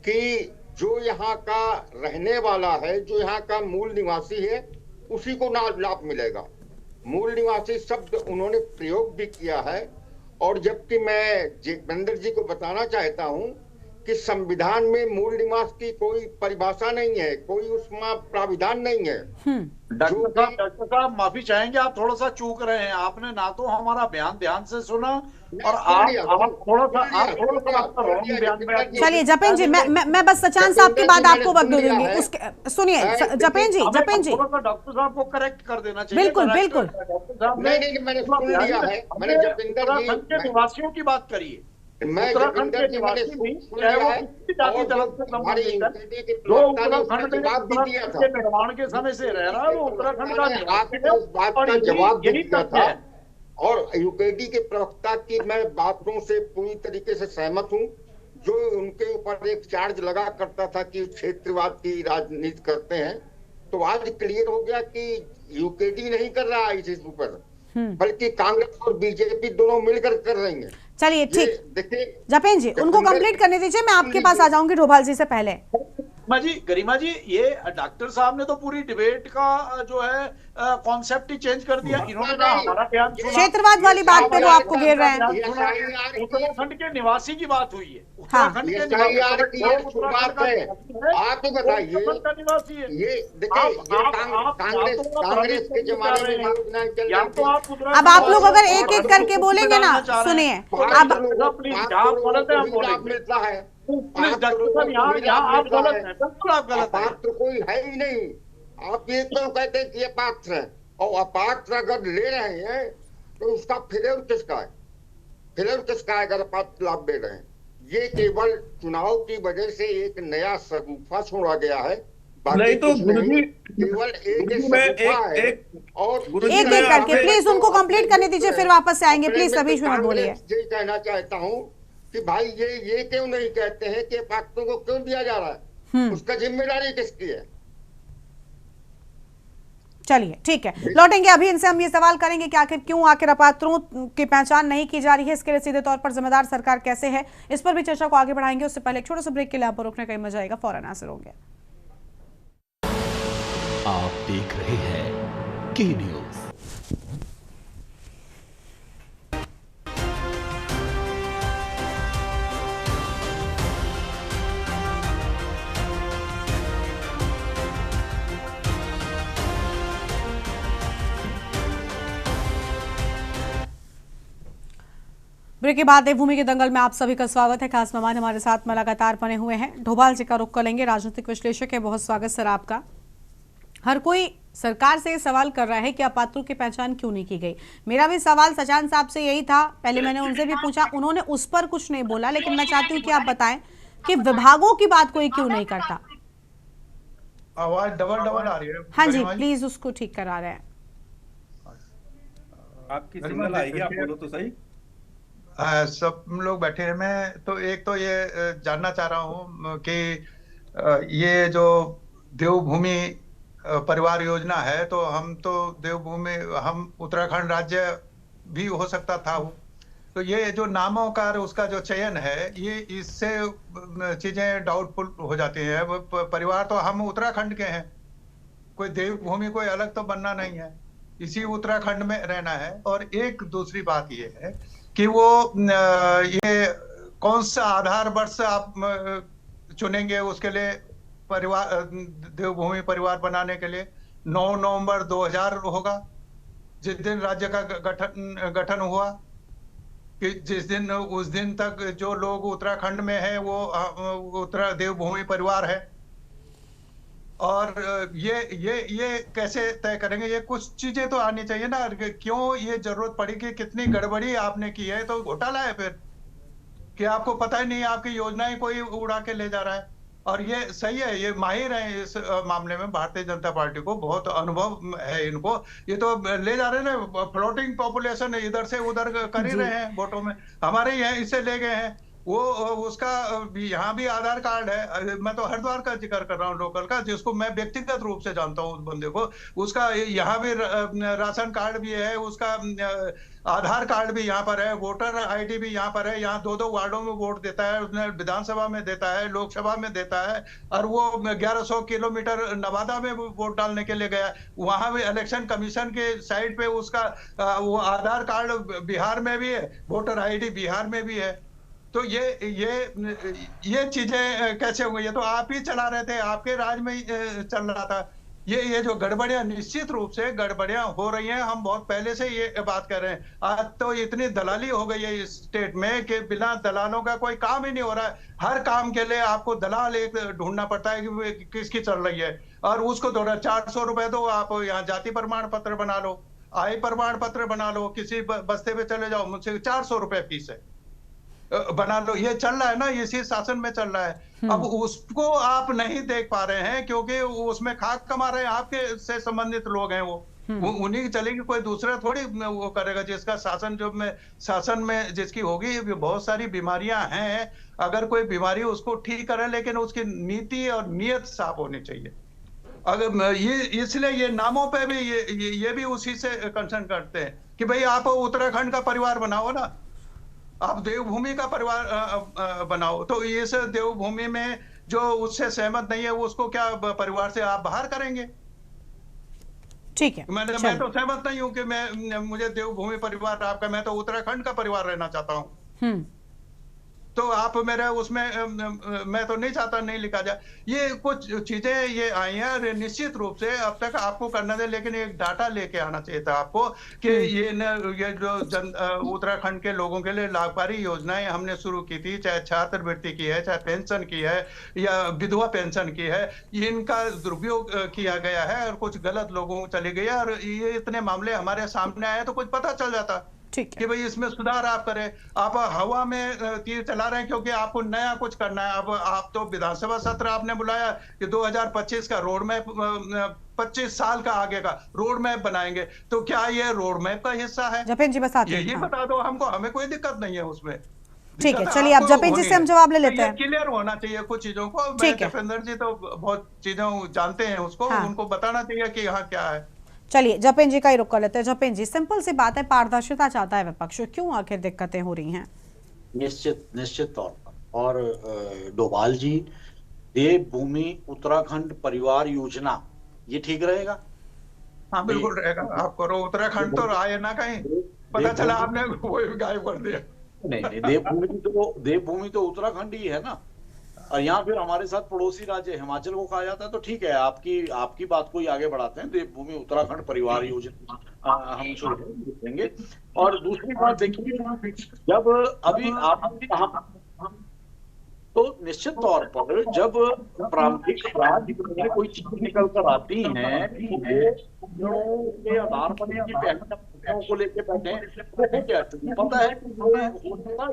कि जो यहाँ का रहने वाला है, जो यहाँ का मूल निवासी है, उसी को ना लाभ मिलेगा। मूल निवासी शब्द उन्होंने प्रयोग भी किया है। और जबकि मैं जपेंद्र जी को बताना चाहता हूँ कि संविधान में मूल निवास की कोई परिभाषा नहीं है, कोई उसमें प्राविधान नहीं है। डॉक्टर साहब माफी चाहेंगे, आप थोड़ा सा चूक रहे हैं। आपने ना तो हमारा बयान ध्यान से सुना और आप थोड़ा सा चलिए जपेन जी, मैं बस सचान साहब के बाद आपको वक्त दे दूंगी। उसके सुनिए जपेन जी डॉक्टर साहब को करेक्ट कर देना चाहिए। बिल्कुल बिल्कुल, नहीं, मैंने सुन लिया है। मैंने जपेंद्र जी के निवासियों की बात करिए। मैं जपेंद्र जी मैंने सुन लिया है और हमारी यूनिवर्सिटी के प्रवक्ता ने उसका जवाब भी दिया था। निर्माण के समय से रह रहा है वो उत्तराखंड का आपने उस बात का जवाब भी दिया था। और यूकेडी के प्रवक्ता की मैं बातों से पूरी तरीके से सहमत हूँ। जो उनके ऊपर एक चार्ज लगा करता था कि क्षेत्रवाद की राजनीति करते हैं, तो आज क्लियर हो गया कि यूकेडी नहीं कर रहा है इस ऊपर, बल्कि कांग्रेस और बीजेपी दोनों मिलकर कर रही हैं। चलिए ठीक, जपेन जी उनको कंप्लीट करने दीजिए, मैं आपके पास आ जाऊंगी डोभाल जी से पहले। गरिमा जी, ये डॉक्टर साहब ने तो पूरी डिबेट का जो है कॉन्सेप्ट ही चेंज कर दिया। इन्होंने कहा हमारा बयान सुना, क्षेत्रवाद वाली बात पे वो आपको घेर रहे हैं। उत्तराखंड के निवासी की बात हुई है, उत्तराखंड के आप ही बताइए, ये देखिए कांग्रेस के जमाने में अब आप लोग अगर एक एक करके बोलेंगे ना, सुनिए अब मिलता है, आप गलत है, बिल्कुल आप गलत है। पात्र कोई है ही नहीं। आप ये क्यों कहते हैं कि ये पात्र है, और अपात्र अगर ले रहे हैं तो उसका फिल्म किसका है? फिल्म किसका है अगर अपात्र लाभ दे रहे हैं? ये केवल चुनाव की वजह से एक नया सगुफा छोड़ा गया है, नहीं तो गुरुजी केवल एक करके प्लीज उनको कंप्लीट करने दीजिए, फिर वापस से आएंगे। प्लीज सभी मत बोलिए। ये कहना चाहता हूँ कि भाई ये क्यों नहीं कहते हैं कि पात्रों को क्यों दिया जा रहा है, उसका जिम्मेदारी किसकी है? चलिए ठीक है, लौटेंगे। अभी इनसे हम ये सवाल करेंगे कि आखिर क्यों आखिर अपात्रों की पहचान नहीं की जा रही है, इसके लिए सीधे तौर पर जिम्मेदार सरकार कैसे है, इस पर भी चर्चा को आगे बढ़ाएंगे। उससे पहले एक छोटा सा ब्रेक के लिए आप रोकने का मजा आएगा, फौरन हासिल होंगे। आप देख रहे हैं के न्यूज। ब्रेक के बाद देवभूमि के दंगल में आप सभी का स्वागत है। खास मेहमान हमारे साथ में लगातार बने हुए हैं, डोभाल जी का रुख करेंगे, राजनीतिक विश्लेषक है। बहुत स्वागत सर आपका। हर कोई सरकार से सवाल कर रहा है कि अपात्रों की पहचान क्यों नहीं की गई। मेरा भी सवाल सचान साहब से यही था, पहले मैंने उनसे भी पूछा, उन्होंने उस पर कुछ नहीं बोला, लेकिन मैं चाहती हूँ कि आप बताएं कि विभागों की बात कोई क्यों नहीं करता। आवाज डबल आ रही है। हाँ जी, प्लीज उसको ठीक करा रहे हैं। आपकी सिग्नल आएगी, आप बोलो तो सही। सब लोग बैठे हैं। मैं तो एक तो ये जानना चाह रहा हूँ कि ये जो देवभूमि परिवार योजना है, तो हम तो देवभूमि, हम उत्तराखंड राज्य भी हो सकता था वो, तो ये जो नामों का उसका जो चयन है, ये इससे चीजें डाउटफुल हो जाती हैं। परिवार तो हम उत्तराखंड के हैं, कोई देवभूमि कोई अलग तो बनना नहीं है, इसी उत्तराखंड में रहना है। और एक दूसरी बात ये है कि वो ये कौन सा आधार वर्ष आप चुनेंगे उसके लिए, परिवार देवभूमि परिवार बनाने के लिए 9 नवंबर 2000 होगा, जिस दिन राज्य का गठन हुआ, कि जिस दिन उस दिन तक जो लोग उत्तराखंड में हैं वो उत्तरा देवभूमि परिवार है। और ये कैसे तय करेंगे? ये कुछ चीजें तो आनी चाहिए ना, क्यों ये जरूरत पड़ी कि कितनी गड़बड़ी आपने की है, तो घोटाला है फिर कि आपको पता ही नहीं, आपकी योजनाएं कोई उड़ा के ले जा रहा है। और ये सही है, ये माहिर है इस मामले में, भारतीय जनता पार्टी को बहुत अनुभव है इनको। ये तो ले जा रहे हैं ना, फ्लोटिंग पॉपुलेशन इधर से उधर कर ही रहे हैं वोटों में, हमारे यहाँ इससे ले गए हैं। वो उसका यहाँ भी आधार कार्ड है, मैं तो हरिद्वार का जिक्र कर रहा हूँ लोकल का, जिसको मैं व्यक्तिगत रूप से जानता हूँ उस बंदे को, उसका यहाँ भी राशन कार्ड भी है, उसका आधार कार्ड भी यहाँ पर है, वोटर आईडी भी यहाँ पर है, यहाँ 2-2 वार्डों में वोट देता है, उसने विधानसभा में देता है, लोकसभा में देता है, और वो 1100 किलोमीटर नवादा में वोट डालने के लिए गया, वहां भी इलेक्शन कमीशन के साइड पे उसका वो आधार कार्ड बिहार में भी है, वोटर आईडी बिहार में भी है। तो ये चीजें कैसे होंगी? ये तो आप ही चला रहे थे, आपके राज में ही चल रहा था। ये जो गड़बड़ियां, निश्चित रूप से गड़बड़ियां हो रही हैं, हम बहुत पहले से ये बात कर रहे हैं। आज तो इतनी दलाली हो गई है इस स्टेट में कि बिना दलालों का कोई काम ही नहीं हो रहा है। हर काम के लिए आपको दलाल एक ढूंढना पड़ता है कि किसकी चल रही है, और उसको 400 रुपए दो, आप यहाँ जाति प्रमाण पत्र बना लो, आय प्रमाण पत्र बना लो, किसी बस्ते पे चले जाओ, मुझसे 400 रुपए फीस है, बना लो। ये चल रहा है ना, इसी शासन में चल रहा है। अब उसको आप नहीं देख पा रहे हैं क्योंकि उसमें खाक कमा रहे हैं, आपके से संबंधित लोग हैं, वो उन्हीं की चलेगी, कोई दूसरा थोड़ी वो करेगा। जिसका शासन में जिसकी होगी, बहुत सारी बीमारियां हैं, अगर कोई बीमारी उसको ठीक करे, लेकिन उसकी नीति और नियत साफ होनी चाहिए। अगर ये इसलिए ये नामों पे भी ये भी उसी से कंसर्न करते हैं कि भाई आप उत्तराखंड का परिवार बनाओ ना, आप देवभूमि का परिवार बनाओ। तो इस देवभूमि में जो उससे सहमत नहीं है उसको क्या परिवार से आप बाहर करेंगे? ठीक है, मैं तो सहमत नहीं हूँ कि मुझे देवभूमि परिवार आपका, मैं तो उत्तराखंड का परिवार रहना चाहता हूँ। तो आप मेरे उसमें मैं तो नहीं चाहता नहीं लिखा जाए। ये कुछ चीजें ये आई हैं, निश्चित रूप से अब तक आपको करना दे, लेकिन एक डाटा लेके आना चाहिए था आपको कि ये जो उत्तराखंड के लोगों के लिए लाभकारी योजनाएं हमने शुरू की थी, चाहे छात्रवृत्ति की है, चाहे पेंशन की है या विधवा पेंशन की है, इनका दुरुपयोग किया गया है और कुछ गलत लोगों को चली गई है। और ये इतने मामले हमारे सामने आए तो कुछ पता चल जाता कि भाई इसमें सुधार आप करें। आप हवा में तीर चला रहे हैं क्योंकि आपको नया कुछ करना है। अब आप तो विधानसभा सत्र आपने बुलाया कि 2025 का रोड मैप, 25 साल का आगे का रोड मैप बनाएंगे, तो क्या ये रोड मैप का हिस्सा है? जपेन जी बस आते हैं, ये बता दो हमको, हमें कोई दिक्कत नहीं है उसमें। ठीक है, चलिए आप जपेन जी से हम जवाब ले लेते हैं। क्लियर होना चाहिए कुछ चीजों को। जपेंद्र जी तो बहुत चीजें जानते हैं उसको, उनको बताना चाहिए कि यहाँ क्या है। चलिए जपेन जी का ही रुख कर लेते हैं। जपेन जी, सिंपल सी बात है, पारदर्शिता चाहता है विपक्ष, क्यों आखिर दिक्कतें हो रही हैं? निश्चित तौर पर। और डोभाल जी, देवभूमि उत्तराखंड परिवार योजना ये ठीक रहेगा? हाँ बिल्कुल रहेगा। आप करो, उत्तराखंड तो रहा है ना कहीं, पता चला आपने वो गायब कर दिया। नहीं, देवभूमि तो उत्तराखंड ही है ना। और यहाँ फिर हमारे साथ पड़ोसी राज्य हिमाचल को कहा जाता है, तो ठीक है, आपकी बात को ही आगे बढ़ाते हैं। देवभूमि उत्तराखंड परिवार योजना हम शुरू करेंगे। और दूसरी बात देखिए, जब अभी आप तो निश्चित तौर पर जब प्रारंभिक में कोई चीज निकल कर आती है के आधार पर को लेके बैठे क्या पता है कि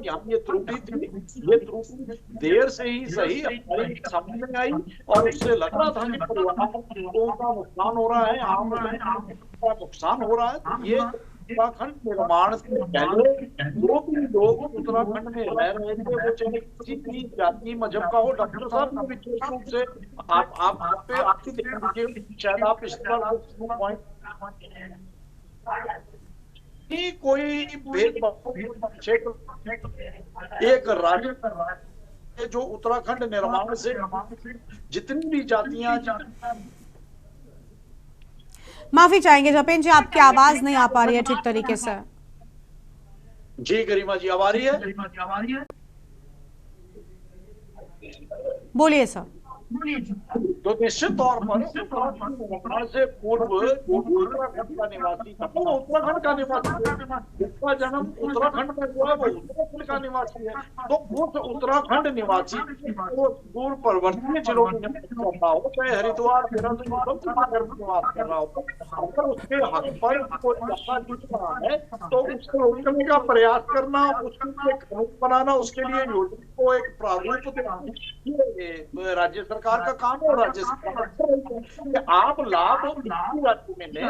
यहाँ ये त्रुटि थी, ये त्रुटि देर से ही सही सामने आई और उससे लग रहा था कि परिवारों का नुकसान हो रहा है, आम का नुकसान हो रहा है। ये उत्तराखंड निर्माण से पहले जो भी लोग उत्तराखंड में रह रहे थे, वो चाहे किसी भी जाति मजहब का हो, डॉक्टर साहब ने विशेष रूप से आपकी ध्यान दीजिए, शायद आप इस पॉइंट कोई भेदभाव क्षेत्र एक राज्य जो उत्तराखंड निर्माण से जितनी भी जातियां माफी चाहेंगे जपेन जी, आपकी आवाज नहीं आ पा रही है ठीक तरीके से। जी गरिमा जी, अब आ रही है? बोलिए सर। तो निश्चित तौर पर से पूर्व उत्तराखंड का निवासी था, वो उत्तराखंड का निवासी, जिसका जन्म उत्तराखंड में हुआ वो उत्तराखंड का निवासी है। तो उस उत्तराखंड निवासी को दूर परवर्ती जिलों में कर रहा हो, चाहे हरिद्वार निवास कर रहा हो, अगर उसके हक पर कोई ऐसा कुछ रहा है तो उसको रोकने का प्रयास करना, उसके लिए कानून बनाना, उसके लिए योजना को एक प्रारूप देना, राज्य सरकार का काम है। राज्य सरकार आप लाभ राज्य में ले,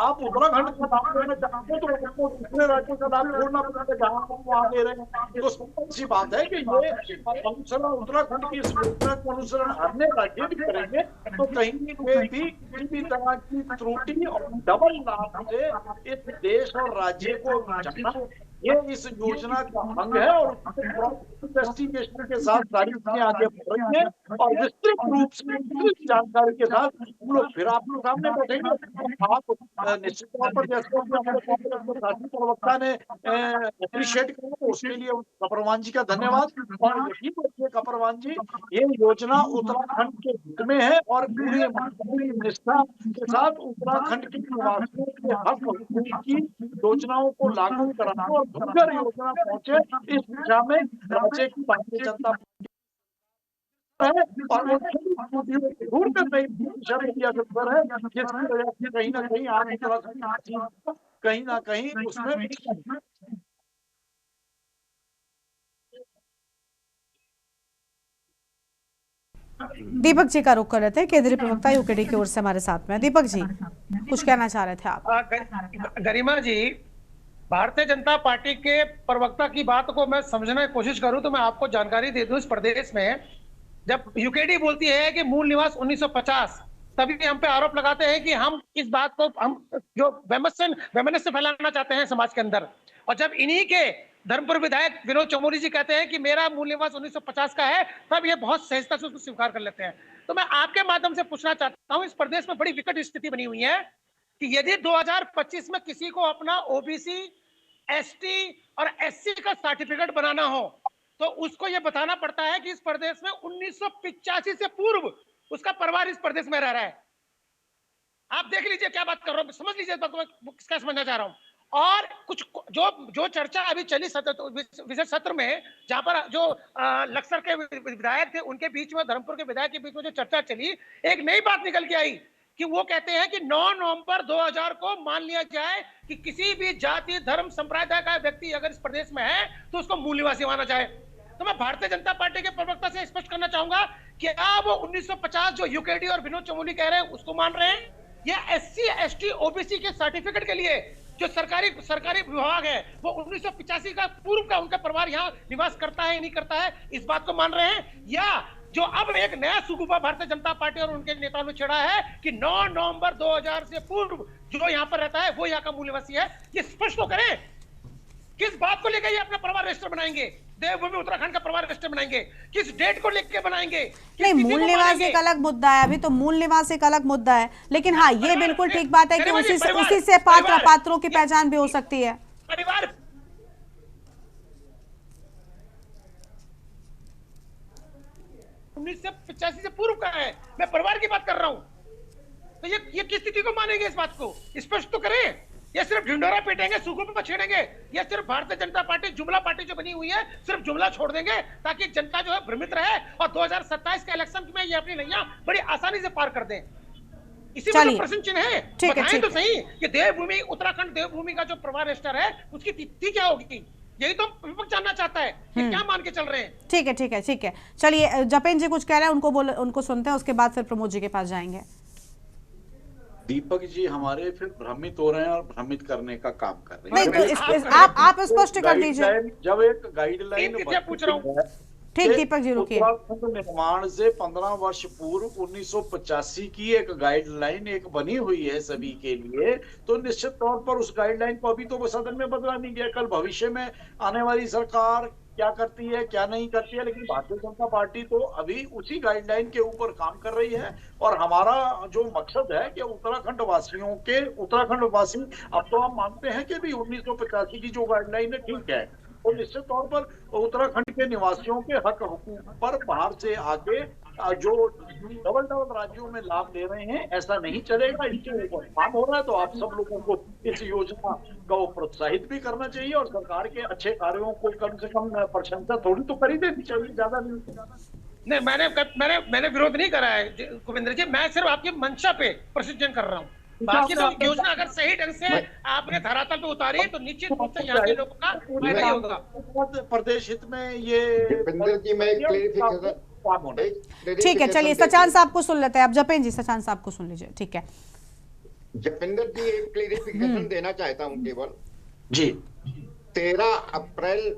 आप उत्तराखंड का लाभ लेना चाहते हो तो दूसरे राज्यों का लाभ छोड़ना पड़ेगा जहाँ वहां दे रहे हैं। तो सी बात है कि ये अनुसरण उत्तराखंड की इस योजना का अनुसरण अन्य राज्य भी करेंगे तो कहीं में भी किसी भी तरह की त्रुटि और डबल लाभ से इस देश और राज्य को बचाना, ये इस योजना का अंग है। और इन्वेस्टिगेशन के साथ सारी चीजें आगे बढ़ रही है और विस्तृत रूप से जानकारी के साथ हम लोग फिर आपके सामने बैठेंगे। आप निश्चित तौर पर जैसे हमारे प्रवक्ता ने अप्रिशिएट किया तो उसके लिए कपरवान जी का धन्यवाद। और यही देखिए कपरवान जी, ये योजना उत्तराखंड के हित में है और पूरी निष्ठा के साथ उत्तराखंड के निवासियों के हक की योजनाओं को लागू कराना और बेहतर योजना पहुंचे, इस दिशा में राज्य की भारतीय जनता है और दूर कर रही दिशा में किया जा रहा है, जिसकी वजह से कहीं ना कहीं आप कहीं ना कहीं उसमें दीपक जी का रुख कर रहे थे, केंद्रीय प्रवक्ता यूकेडी की ओर से हमारे साथ में। दीपक जी कुछ कहना चाह रहे थे आप? गरिमा जी, भारतीय जनता पार्टी के प्रवक्ता की बात को मैं समझने की कोशिश करूं तो मैं आपको जानकारी दे दूं, इस प्रदेश में जब यूकेडी बोलती है कि मूल निवास 1950, तभी हम पे आरोप लगाते हैं कि हम इस बात को हम जो वैमनस्य फैलाना चाहते हैं समाज के अंदर। और जब इन्हीं के धर्मपुर विधायक विनोद चमोली जी कहते हैं कि मेरा मूल निवास 1950 का है, तब ये बहुत सहजता से उसको स्वीकार कर लेते हैं। तो मैं आपके माध्यम से पूछना चाहता हूं, इस प्रदेश में बड़ी विकट स्थिति बनी हुई है कि यदि 2025 में किसी को अपना ओबीसी, एसटी और एससी का सर्टिफिकेट बनाना हो तो उसको यह बताना पड़ता है कि इस प्रदेश में 1985 से पूर्व उसका परिवार इस प्रदेश में रह रहा है। आप देख लीजिए क्या बात कर रहा हूं, समझ लीजिए इस बात को मैं किसका समझना चाह रहा हूं। और कुछ जो चर्चा अभी चली विशेष सत्र में, जहां पर जो लक्सर के विधायक थे उनके बीच में, धर्मपुर के विधायक के बीच में जो चर्चा चली, एक नई बात निकल के आई कि वो कहते हैं कि 9 नवंबर 2000 को मान लिया जाए कि किसी भी जाति, धर्म, संप्रदाय का व्यक्ति अगर इस प्रदेश में है तो उसको मूल निवासी माना जाए। तो मैं भारतीय जनता पार्टी के प्रवक्ता से स्पष्ट करना चाहूंगा कि आप 1950 जो यूकेडी और विनोद चमोली कह रहे हैं उसको मान रहे हैं, या एससी, एसटी, ओबीसी के सर्टिफिकेट के लिए जो सरकारी विभाग है वो 1985 का पूर्व का उनका परिवार यहाँ निवास करता है या नहीं करता है, इस बात को मान रहे हैं, या जो अब एक नया सुगुफा भारतीय जनता पार्टी और उनके नेताओं ने छेड़ा है कि 9 नवंबर 2000 से पूर्व जो यहाँ पर रहता है वो यहाँ का मूल निवासी है। ये स्पष्ट तो करें, किस बात को लेकर ये अपना परिवार रजिस्टर बनाएंगे, देवभूमि उत्तराखंड का परिवार रजिस्टर बनाएंगे, किस डेट को लेकर बनाएंगे? नहीं, मूल निवास एक अलग मुद्दा है, अभी तो मूल निवास एक अलग मुद्दा है, लेकिन हाँ ये बिल्कुल ठीक बात है कि उसी से पात्रों की पहचान भी हो सकती है। परिवार 1985 से पूर्व का है, मैं परिवार की बात कर रहा हूं, तो ये किस स्थिति को मानेंगे? इस बात को स्पष्ट तो करें। ये सिर्फ ढिंडोरा पीटेंगे, सूखों पे छेड़ेंगे, या सिर्फ भारतीय जनता पार्टी जुमला पार्टी जो बनी हुई है सिर्फ जुमला छोड़ देंगे ताकि जनता जो है भ्रमित रहे और 2027 के इलेक्शन में ये अपनी नैया बड़ी आसानी से पार कर दें? इसी में तो प्रश्न चिन्ह है। बताएं तो सही कि देवभूमि उत्तराखंड देवभूमि का जो परिवार रजिस्टर है उसकी तिथि क्या होगी, यही तो विपक्ष जानना चाहता है कि क्या मान के चल रहे हैं। ठीक है, चलिए जपेन जी कुछ कह रहे हैं, उनको सुनते हैं, उसके बाद फिर प्रमोद जी के पास जाएंगे। दीपक जी हमारे फिर भ्रमित हो रहे हैं और भ्रमित करने का काम कर रहे हैं। नहीं तो आप स्पष्ट कर दीजिए। जब एक गाइडलाइन पूछ रहा हूँ, ठीक दीपक जी रुकिए। उत्तराखंड निर्माण से 15 वर्ष पूर्व 1985 की एक गाइडलाइन एक बनी हुई है सभी के लिए, तो निश्चित तौर पर उस गाइडलाइन को अभी तो सदन में बदला नहीं गया, कल भविष्य में आने वाली सरकार क्या करती है क्या नहीं करती है, लेकिन भारतीय जनता पार्टी तो अभी उसी गाइडलाइन के ऊपर काम कर रही है। और हमारा जो मकसद है कि उत्तराखंड वासी अब तो हम मानते हैं कि भी 1985 की जो गाइडलाइन है ठीक है, और निश्चित तौर पर उत्तराखंड के निवासियों के हक हुकूक पर बाहर से आके जो डबल राज्यों में लाभ ले रहे हैं ऐसा नहीं चलेगा, इसके ऊपर काम हो रहा है। तो आप सब लोगों को इस योजना को प्रोत्साहित भी करना चाहिए और सरकार के अच्छे कार्यों को कम से कम प्रशंसा थोड़ी तो कर ही देनी चाहिए, ज्यादा नहीं। मैंने विरोध नहीं करा है गोविंद्र जी, मैं सिर्फ आपकी मंशा पे प्रशिक्षण कर रहा हूँ। बाकी तो योजना अगर सही ढंग से आपने धरातल पे उतारी तो निश्चित रूप से यहाँ के लोगों का फायदा होगा। प्रदेश हित में ये ठीक है, चलिए सचान साहब को सुन लेते हैं। आप जपेन जी सचान साहब को सुन लीजिए। ठीक है जपिंदर जी, एक क्लेरिफिकेशन देना चाहता हूँ केवल जी। 13 अप्रैल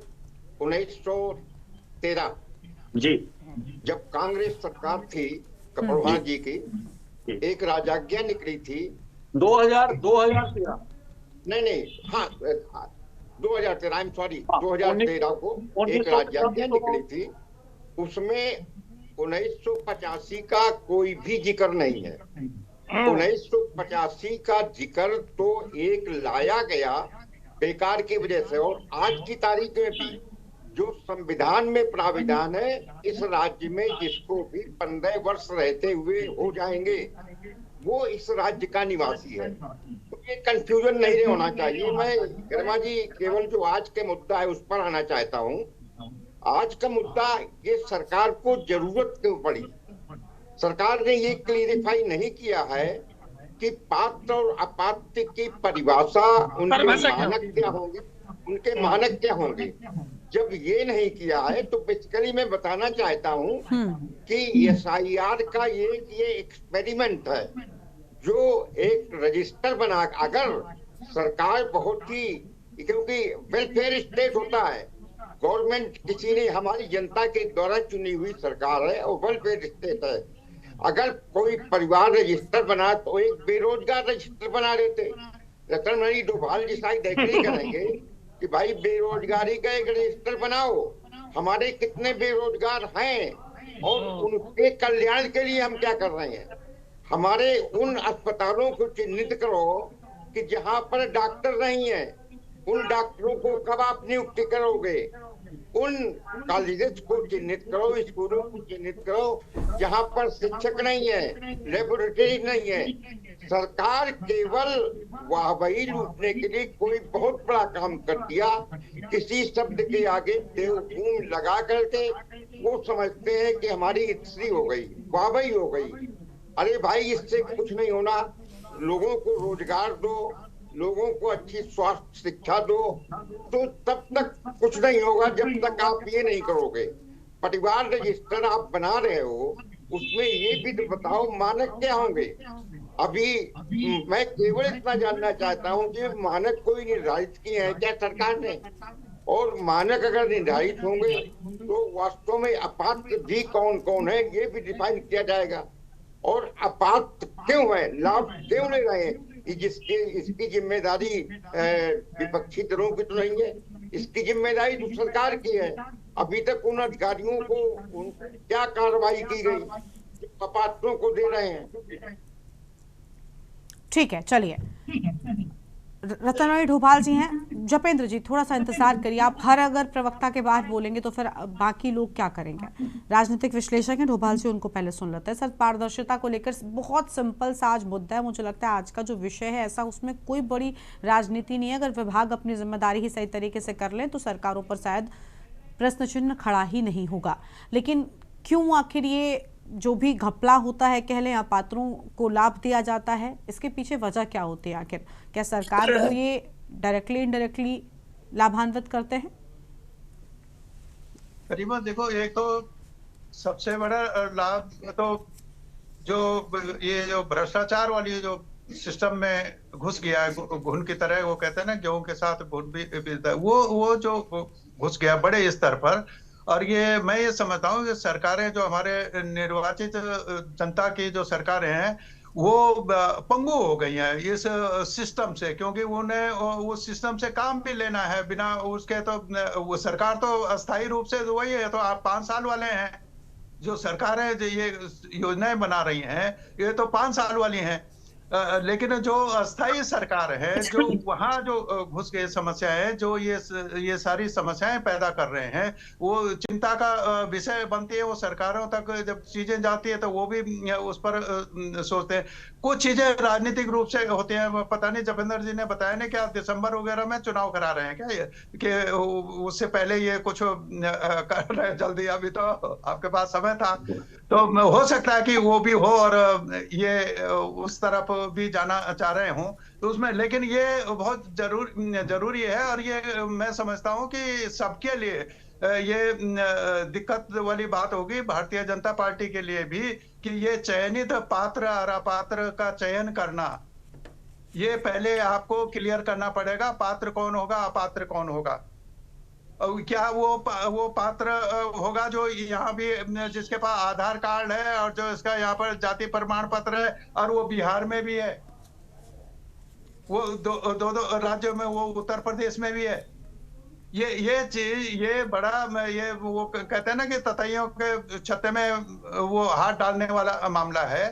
1913 जी जब कांग्रेस सरकार थी कपड़वाल जी की, एक राजाज्ञा निकली थी 2013 नहीं हाँ 2013 आई एम सॉरी 2013 को एक राजाज्ञा निकली थी, उसमें 1985 का कोई भी जिक्र नहीं है। 1985 का जिक्र तो एक लाया गया बेकार की वजह से, और आज की तारीख में भी जो संविधान में प्राविधान है इस राज्य में जिसको भी 15 वर्ष रहते हुए हो जाएंगे वो इस राज्य का निवासी है, तो ये कंफ्यूजन नहीं होना चाहिए। मैं गर्मा जी केवल जो आज के मुद्दा है उस पर आना चाहता हूँ। आज का मुद्दा ये सरकार को जरूरत क्यों पड़ी, सरकार ने ये क्लियरिफाई नहीं किया है कि पात्र और अपात्र की परिभाषा उनके मानक क्या होंगे। जब ये नहीं किया है तो बेसिकली मैं बताना चाहता हूँ कि एसआईआर का ये एक्सपेरिमेंट है जो एक रजिस्टर बना, अगर सरकार बहुत ही, क्योंकि वेलफेयर स्टेट होता है, गवर्नमेंट किसी ने हमारी जनता के द्वारा चुनी हुई सरकार है और वेलफेयर स्टेट है, अगर कोई परिवार रजिस्टर बना तो एक बेरोजगार रजिस्टर बना लेते। रतन मणि डोभाल जी शायद एग्री करेंगे कि भाई बेरोजगारी का एक रजिस्टर बनाओ, हमारे कितने बेरोजगार हैं और उनके कल्याण के लिए हम क्या कर रहे हैं। हमारे उन अस्पतालों को चिन्हित करो कि जहां पर डॉक्टर नहीं है, उन डॉक्टरों को कब आप नियुक्ति करोगे। उन कॉलेजेस को चिन्हित करो, स्कूलों को चिन्हित करो जहां पर शिक्षक नहीं है, लेबोरेटरी नहीं है। सरकार केवल वाहवाही लूटने के लिए कोई बहुत बड़ा काम कर दिया। किसी शब्द के आगे देवभूमि लगा करके वो समझते हैं कि हमारी इतनी हो गई, वाहवाही हो गई। अरे भाई, इससे कुछ नहीं होना। लोगों को रोजगार दो, लोगों को अच्छी स्वास्थ्य शिक्षा दो, तो तब तक कुछ नहीं होगा जब तक आप ये नहीं करोगे। परिवार रजिस्टर आप बना रहे हो, उसमें ये भी तो बताओ मानक क्या होंगे। अभी मैं केवल इतना जानना चाहता हूँ कि मानक कोई निर्धारित किए हैं क्या सरकार ने, और मानक अगर निर्धारित होंगे तो वास्तव में अपात्र भी कौन कौन है ये भी डिफाइन किया जाएगा। और अपात्र क्यों है, लाभ क्यों ले रहे हैं, इसकी जिम्मेदारी विपक्षी दलों की तो नहीं है, इसकी जिम्मेदारी तो सरकार की है। अभी तक उन अधिकारियों को क्या कार्रवाई की गई जो अपात्रों को दे रहे हैं। ठीक है, चलिए। रतनमणि डोभाल जी हैं। जपेंद्र जी, थोड़ा सा इंतजार करिए। आप हर अगर प्रवक्ता के बाद बोलेंगे तो फिर बाकी लोग क्या करेंगे। राजनीतिक विश्लेषक हैं डोभाल जी, उनको पहले सुन लेते हैं। सर, पारदर्शिता को लेकर बहुत सिंपल सा आज मुद्दा है। मुझे लगता है आज का जो विषय है ऐसा, उसमें कोई बड़ी राजनीति नहीं है। अगर विभाग अपनी जिम्मेदारी ही सही तरीके से कर लें तो सरकारों पर शायद प्रश्न चिन्ह खड़ा ही नहीं होगा। लेकिन क्यों आखिर ये जो भी घपला होता है, कह लें, अपात्रों को लाभ दिया जाता है, इसके पीछे वजह क्या होती है आखिर? क्या सरकार को ये डायरेक्टली इनडायरेक्टली लाभान्वित करते हैं? करीबन देखो, एक तो सबसे बड़ा लाभ तो जो भ्रष्टाचार वाली जो सिस्टम में घुस गया है, घुन की तरह, वो कहते हैं ना गेहूं के साथ घुन भी वो जो घुस गया बड़े स्तर पर। और ये मैं ये समझता हूँ कि सरकारें जो हमारे निर्वाचित जनता की जो सरकारें हैं वो पंगु हो गई हैं इस सिस्टम से, क्योंकि उन्हें उस सिस्टम से काम भी लेना है। बिना उसके तो वो सरकार तो अस्थायी रूप से वही है। तो आप 5 साल वाले हैं, जो सरकारें ये योजनाएं बना रही हैं ये तो 5 साल वाली हैं। लेकिन जो अस्थायी सरकार है, जो वहां जो घुस गए समस्याएं, जो ये सारी समस्याएं पैदा कर रहे हैं, वो चिंता का विषय बनती है। वो सरकारों तक जब चीजें जाती है तो वो भी उस पर सोचते हैं। कुछ चीजें राजनीतिक रूप से होती हैं। पता नहीं, जपेंद्र जी ने बताया नहीं क्या दिसंबर वगैरह में चुनाव करा रहे हैं क्या ये, कि उससे पहले ये कुछ कर रहे हैं जल्दी, अभी तो आपके पास समय था। तो हो सकता है कि वो भी हो और ये उस तरफ भी जाना चाह रहे हूं तो उसमें, लेकिन ये बहुत जरूरी है। और ये मैं समझता हूं कि सबके लिए ये दिक्कत वाली बात होगी, भारतीय जनता पार्टी के लिए भी, कि ये चयनित पात्र और अपात्र का चयन करना, ये पहले आपको क्लियर करना पड़ेगा। पात्र कौन होगा, अपात्र कौन होगा। क्या वो पात्र होगा जो यहाँ भी, जिसके पास आधार कार्ड है और जो इसका यहाँ पर जाति प्रमाण पत्र है, और वो बिहार में भी है, वो दो राज्यों में, वो उत्तर प्रदेश में भी है। ये चीज, ये बड़ा, ये वो कहते हैं ना कि ततैयों के छत्ते में वो हाथ डालने वाला मामला है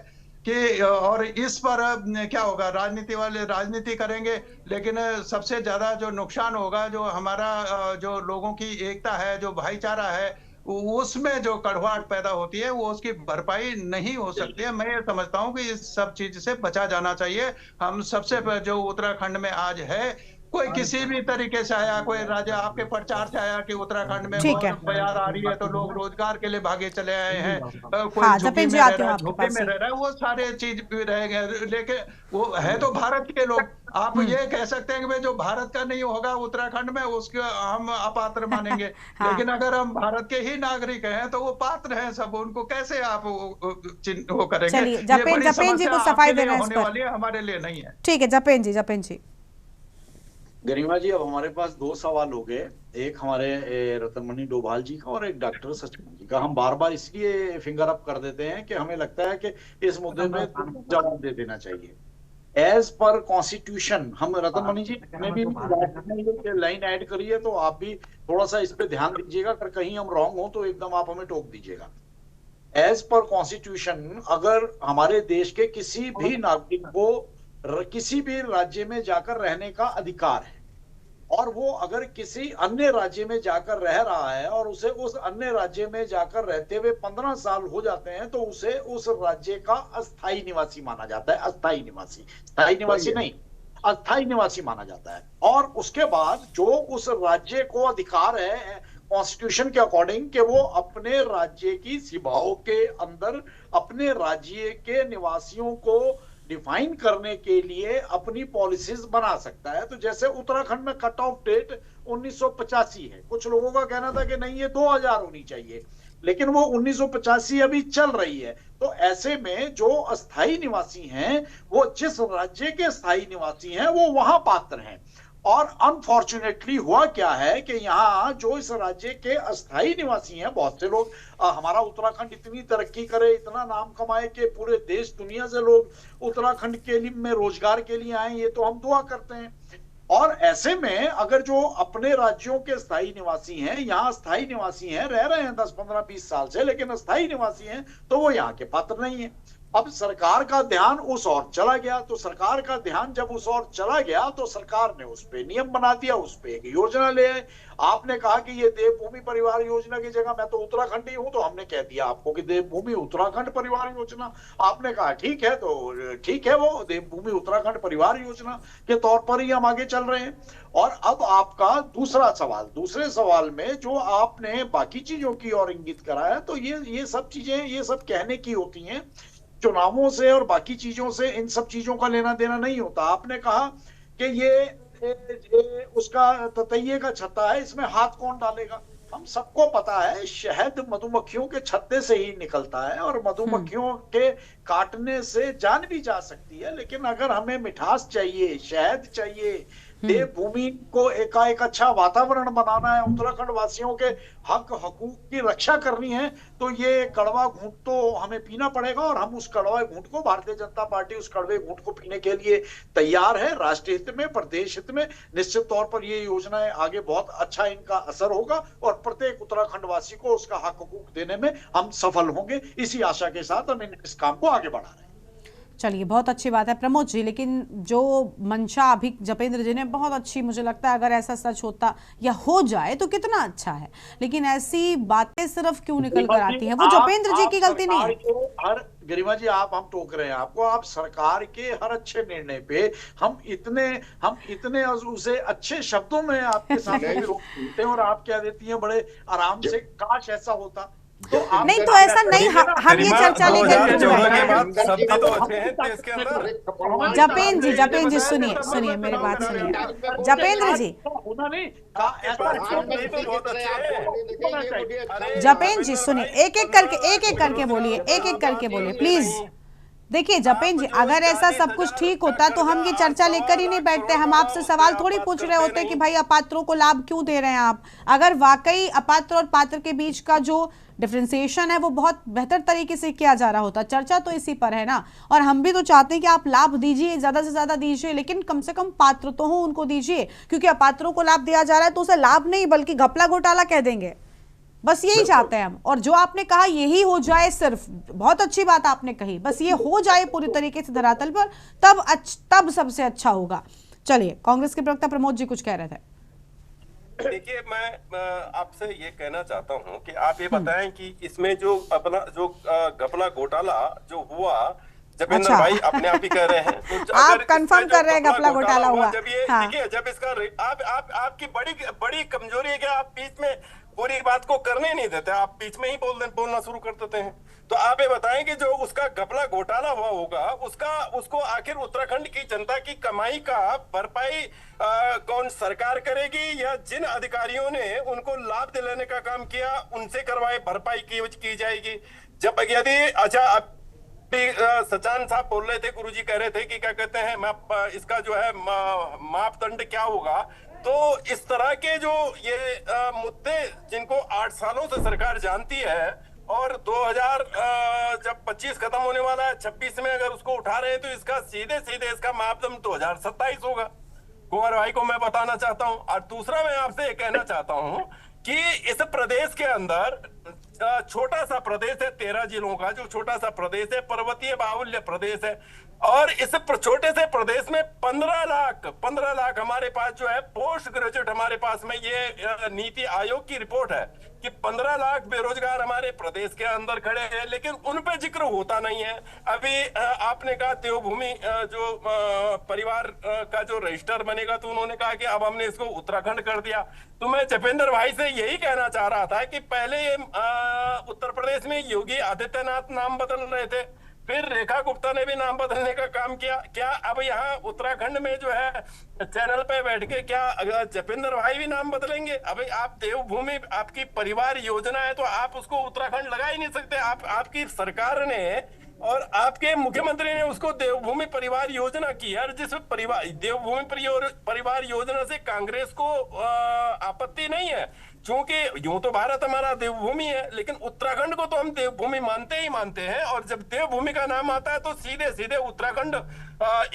कि, और इस पर क्या होगा, राजनीति वाले राजनीति करेंगे, लेकिन सबसे ज्यादा जो नुकसान होगा, जो हमारा जो लोगों की एकता है, जो भाईचारा है, उसमें जो कड़वाहट पैदा होती है, वो उसकी भरपाई नहीं हो सकती है। मैं ये समझता हूँ कि इस सब चीज से बचा जाना चाहिए। हम सबसे जो उत्तराखंड में आज है, कोई किसी भी तरीके से आया, कोई राजा आपके प्रचार से आया कि उत्तराखंड में बहुत बयार आ रही है तो लोग रोजगार के लिए भागे चले आए हैं, कोई झुग्गी में रह रहा है, झोपड़ी में रह रहा है, वो सारे चीज भी रहेंगे। लेकिन वो है तो भारत के लोग। आप ये कह सकते हैं कि जो भारत का नहीं होगा उत्तराखंड में, उसके हम अपात्र मानेंगे। लेकिन अगर हम भारत के ही नागरिक हैं तो वो पात्र हैं सब, उनको कैसे आप वो करेंगे। जपेन जी को सफाई देना होने वाली है, हमारे लिए नहीं है। ठीक है, जपेन जी। गरिमा जी, अब हमारे पास 2 सवाल हो गए, एक हमारे रतनमणि डोभाल जी का और एक डॉक्टर सचमन जी का। हम बार बार इसलिए फिंगर अप कर देते हैं कि हमें लगता है कि इस मुद्दे में जवाब दे देना चाहिए। एज पर कॉन्स्टिट्यूशन, हम रतन मणि जी ने भी लाइन ऐड करी है, तो आप भी थोड़ा सा इस पे ध्यान दीजिएगा, अगर कहीं हम रॉन्ग हो तो एकदम आप हमें टोक दीजिएगा। एज पर कॉन्स्टिट्यूशन अगर हमारे देश के किसी भी नागरिक को किसी भी राज्य में जाकर रहने का अधिकार है, और वो अगर किसी अन्य राज्य में जाकर रह रहा है और उसे उस अन्य राज्य में जाकर रहते हुए 15 साल हो जाते हैं, तो उसे उस राज्य का अस्थायी निवासी माना जाता है। अस्थायी निवासी, स्थायी निवासी नहीं, अस्थायी निवासी माना जाता है। और उसके बाद जो उस राज्य को अधिकार है कॉन्स्टिट्यूशन के अकॉर्डिंग कि वो अपने राज्य की सीमाओं के अंदर अपने राज्य के निवासियों को डिफाइन करने के लिए अपनी पॉलिसीज बना सकता है। तो जैसे उत्तराखंड में कट ऑफ डेट 1985 है, कुछ लोगों का कहना था कि नहीं ये 2000 होनी चाहिए, लेकिन वो 1985 अभी चल रही है। तो ऐसे में जो अस्थायी निवासी हैं, वो जिस राज्य के स्थायी निवासी हैं वो वहां पात्र हैं। और अनफॉर्चुनेटली हुआ क्या है कि यहाँ जो इस राज्य के अस्थायी निवासी हैं, बहुत से लोग, हमारा उत्तराखंड इतनी तरक्की करे, इतना नाम कमाए कि पूरे देश दुनिया से लोग उत्तराखंड के लिए में रोजगार के लिए आए, ये तो हम दुआ करते हैं। और ऐसे में अगर जो अपने राज्यों के स्थायी निवासी हैं, यहाँ स्थायी निवासी हैं, रह रहे हैं 10, 15, 20 साल से, लेकिन अस्थायी निवासी हैं, तो वो यहाँ के पात्र नहीं है। अब सरकार का ध्यान उस ओर चला गया, तो सरकार का ध्यान जब उस ओर चला गया तो सरकार ने उस पे नियम बना दिया, उस पे एक योजना ले आए। आपने कहा कि ये देवभूमि परिवार योजना की जगह, मैं तो उत्तराखंडी हूं, तो हमने कह दिया आपको कि देवभूमि उत्तराखंड परिवार योजना। आपने कहा ठीक है, तो ठीक है, वो देवभूमि उत्तराखंड परिवार योजना के तौर पर ही हम आगे चल रहे हैं। और अब आपका दूसरा सवाल, दूसरे सवाल में जो आपने बाकी चीजों की ओर इंगित करा है, तो ये सब चीजें, ये सब कहने की होती हैं, चुनावों से और बाकी चीजों से इन सब चीजों का लेना देना नहीं होता। आपने कहा कि ये उसका ततैये का छत्ता है, इसमें हाथ कौन डालेगा। हम सबको पता है शहद मधुमक्खियों के छत्ते से ही निकलता है, और मधुमक्खियों के काटने से जान भी जा सकती है, लेकिन अगर हमें मिठास चाहिए, शहद चाहिए, देवभूमि को एक अच्छा वातावरण बनाना है, उत्तराखंड वासियों के हक हकूक की रक्षा करनी है, तो ये कड़वा घूंट तो हमें पीना पड़ेगा। और हम उस कड़वा घूंट को, भारतीय जनता पार्टी उस कड़वे घूंट को पीने के लिए तैयार है। राष्ट्रीय हित में, प्रदेश हित में निश्चित तौर पर ये योजनाएं आगे बहुत अच्छा इनका असर होगा, और प्रत्येक उत्तराखंड वासी को उसका हक हकूक देने में हम सफल होंगे। इसी आशा के साथ हम इस काम को आगे बढ़ा रहे हैं। चलिए, बहुत अच्छी बात है प्रमोद जी, लेकिन जो मंशा अभी जपेंद्र जी ने बहुत अच्छी, मुझे लगता है अगर ऐसा सच होता या हो जाए तो कितना अच्छा है, लेकिन ऐसी बातें सिर्फ क्यों निकल कर आती हैं? वो जपेंद्र जी की गलती नहीं है। हर गरिमा जी, हम टोक रहे हैं आपको, आप सरकार के हर अच्छे निर्णय पे हम इतने उसे अच्छे शब्दों में आपके सामने रोकते हैं, और आप क्या देती हैं बड़े आराम से, काश ऐसा होता। तो नहीं, तो ऐसा नहीं, हम ये चर्चा लेकर जपेंद्र जी सुनिए मेरी बात सुनिए, जपेंद्र जी, जपेंद्र जी सुनिए, एक एक करके बोलिए प्लीज। देखिए जपेंद्र जी, अगर ऐसा सब कुछ ठीक होता तो हम ये चर्चा लेकर ही नहीं बैठते। हम आपसे सवाल थोड़ी पूछ रहे होते कि भाई अपात्रों को लाभ क्यों दे रहे हैं आप। अगर वाकई अपात्र और पात्र के बीच का जो डिफरेंशिएशन है वो बहुत बेहतर तरीके से किया जा रहा होता, चर्चा तो इसी पर है ना। और हम भी तो चाहते हैं कि आप लाभ दीजिए, ज्यादा से ज्यादा दीजिए, लेकिन कम से कम पात्र तो हो उनको दीजिए, क्योंकि अपात्रों को लाभ दिया जा रहा है तो उसे लाभ नहीं बल्कि घपला घोटाला कह देंगे, बस यही चाहते हैं हम। और जो आपने कहा यही हो जाए, सिर्फ बहुत अच्छी बात आपने कही, बस ये हो जाए पूरी तरीके से धरातल पर, तब सबसे अच्छा होगा। चलिए, कांग्रेस के प्रवक्ता प्रमोद जी कुछ कह रहे थे। देखिए, मैं आपसे ये कहना चाहता हूं कि आप ये बताएं कि इसमें जो घपला घोटाला जो हुआ, जपेंद्र भाई अपने आप ही कह रहे हैं, तो आप कंफर्म कर रहे हैं घपला घोटाला हुआ। जब ये देखिए, जब इसका आपकी बड़ी कमजोरी है कि आप बीच में पूरी बात को करने नहीं देते, आप बीच में ही बोलना शुरू कर देते हैं। तो आप ये बताएं कि जो उसका घपला घोटाला हुआ होगा, उसको आखिर उत्तराखंड की जनता की कमाई का भरपाई कौन सरकार करेगी, या जिन अधिकारियों ने उनको लाभ दिलाने का काम किया उनसे करवाए भरपाई की जाएगी? जब यदि अच्छा, सचान साहब बोल रहे थे, गुरुजी कह रहे थे कि क्या कहते हैं, इसका जो है मापदंड क्या होगा, तो इस तरह के जो ये मुद्दे जिनको 8 सालों से सरकार जानती है और 2000 जब 25 खत्म होने वाला है, 26 में अगर उसको उठा रहे हैं तो इसका सीधे सीधे इसका मापदंड 2027 होगा। कुंवर भाई को मैं बताना चाहता हूं। और दूसरा मैं आपसे ये कहना चाहता हूं कि इस प्रदेश के अंदर छोटा सा प्रदेश है, 13 जिलों का जो छोटा सा प्रदेश है, पर्वतीय बाहुल्य प्रदेश है, और इस छोटे से प्रदेश में 15 लाख हमारे पास जो है पोस्ट ग्रेजुएट, हमारे पास में ये नीति आयोग की रिपोर्ट है कि 15 लाख बेरोजगार हमारे प्रदेश के अंदर खड़े हैं, लेकिन उन पे जिक्र होता नहीं है। अभी आपने कहा देवभूमि जो परिवार का जो रजिस्टर बनेगा, तो उन्होंने कहा कि अब हमने इसको उत्तराखंड कर दिया। तो मैं जपेंद्र भाई से यही कहना चाह रहा था कि पहले उत्तर प्रदेश में योगी आदित्यनाथ नाम बदल रहे थे, फिर रेखा गुप्ता ने भी नाम बदलने का काम किया। क्या अब यहाँ उत्तराखंड में जो है चैनल पे बैठ के क्या जपेंद्र भाई भी नाम बदलेंगे? अभी आप देवभूमि आपकी परिवार योजना है तो आप उसको उत्तराखंड लगा ही नहीं सकते। आपकी सरकार ने और आपके मुख्यमंत्री ने उसको देवभूमि परिवार योजना की है, जिस देवभूमि परिवार योजना से कांग्रेस को आपत्ति नहीं है, क्योंकि यूं तो भारत हमारा देवभूमि है, लेकिन उत्तराखंड को तो हम देवभूमि मानते ही मानते हैं। और जब देवभूमि का नाम आता है तो सीधे सीधे उत्तराखंड,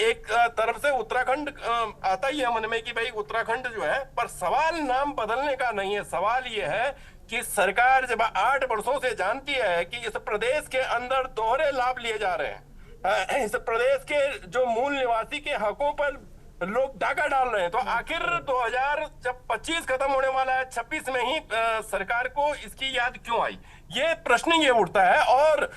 एक तरफ से उत्तराखंड आता ही है मन में कि भाई उत्तराखंड जो है। पर सवाल नाम बदलने का नहीं है, सवाल ये है कि सरकार जब 8 वर्षों से जानती है कि इस प्रदेश के अंदर दोहरे लाभ लिए जा रहे हैं, इस प्रदेश के जो मूल निवासी के हकों पर लोग डाका डाल रहे हैं, तो आखिर 2025 खत्म होने वाला है, 26 में ही सरकार को इसकी याद क्यों आई? ये प्रश्न ये उठता है। और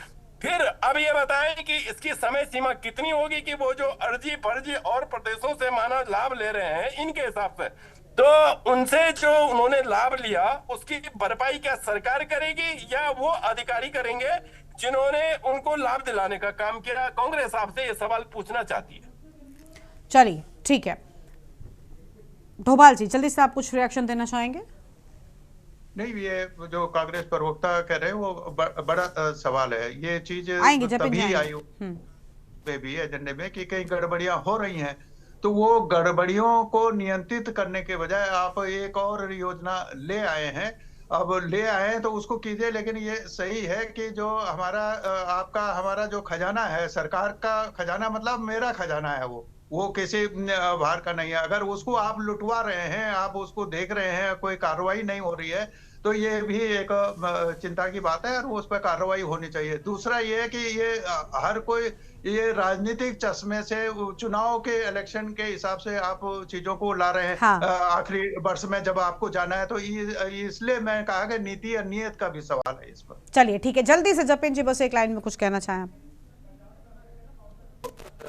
फिर अब ये बताएं कि इसकी समय सीमा कितनी होगी कि वो जो अर्जी फर्जी और प्रदेशों से माना लाभ ले रहे हैं, इनके हिसाब से तो उनसे जो उन्होंने लाभ लिया उसकी भरपाई क्या सरकार करेगी या वो अधिकारी करेंगे जिन्होंने उनको लाभ दिलाने का काम किया? कांग्रेस आपसे ये सवाल पूछना चाहती है। चलिए ठीक है, डोभाल जी जल्दी से आप कुछ रिएक्शन देना चाहेंगे? नहीं, ये जो कांग्रेस प्रवक्ता कह रहे हैं वो बड़ा सवाल है। ये चीज तभी आई पे भी एजेंडे में कि कई गड़बड़ियां हो रही हैं, तो वो गड़बड़ियों को नियंत्रित करने के बजाय आप एक और योजना ले आए हैं। अब ले आए हैं तो उसको कीजिए, लेकिन ये सही है कि जो हमारा जो खजाना है, सरकार का खजाना, मतलब मेरा खजाना है, वो किसी बाहर का नहीं है। अगर उसको आप लुटवा रहे हैं, आप उसको देख रहे हैं, कोई कार्रवाई नहीं हो रही है, तो ये भी एक चिंता की बात है और उस पर कार्रवाई होनी चाहिए। दूसरा ये है कि ये हर कोई ये राजनीतिक चश्मे से चुनाव के इलेक्शन के हिसाब से आप चीजों को ला रहे हैं। हाँ। आखिरी वर्ष में जब आपको जाना है, तो इसलिए मैं कहा कि नीति और नियत का भी सवाल है इस पर। चलिए ठीक है, जल्दी से जपिन जी बस एक लाइन में कुछ कहना चाहें आप।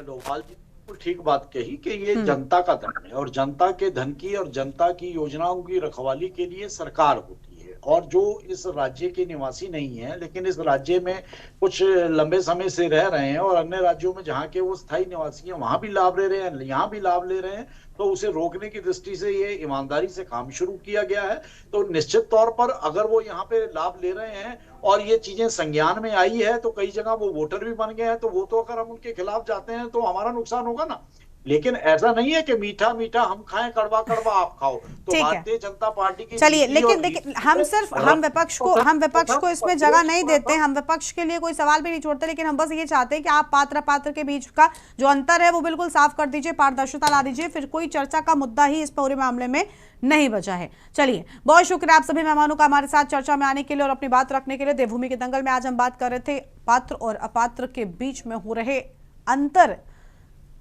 डोभाल जी ठीक बात कही कि ये जनता का धन है और जनता के धन की और जनता की योजनाओं की रखवाली के लिए सरकार होती है। और जो इस राज्य के निवासी नहीं है लेकिन इस राज्य में कुछ लंबे समय से रह रहे हैं और अन्य राज्यों में जहाँ के वो स्थायी निवासी हैं वहां भी लाभ ले रहे हैं, यहाँ भी लाभ ले रहे हैं, तो उसे रोकने की दृष्टि से ये ईमानदारी से काम शुरू किया गया है। तो निश्चित तौर पर अगर वो यहाँ पे लाभ ले रहे हैं और ये चीजें संज्ञान में आई है, तो कई जगह वो वोटर भी बन गए हैं, तो वो तो अगर हम उनके खिलाफ जाते हैं तो हमारा नुकसान होगा ना। लेकिन ऐसा नहीं है कि मीठा मीठा हम खाएं, कड़वा कड़वा आप खाओ। तो भारतीय जनता पार्टी की चलिए, लेकिन देखिए हम विपक्ष को इसमें जगह नहीं देते, हम विपक्ष के लिए कोई सवाल भी नहीं छोड़ते, लेकिन हम बस ये चाहते हैं कि आप पात्र के बीच का जो अंतर है वो बिल्कुल साफ कर दीजिए, पारदर्शिता ला दीजिए, फिर कोई चर्चा का मुद्दा ही इस पूरे मामले में नहीं बचा है। चलिए, बहुत शुक्रिया आप सभी मेहमानों का हमारे साथ चर्चा में आने के लिए और अपनी बात रखने के लिए। देवभूमि के दंगल में आज हम बात कर रहे थे पात्र और अपात्र के बीच में हो रहे अंतर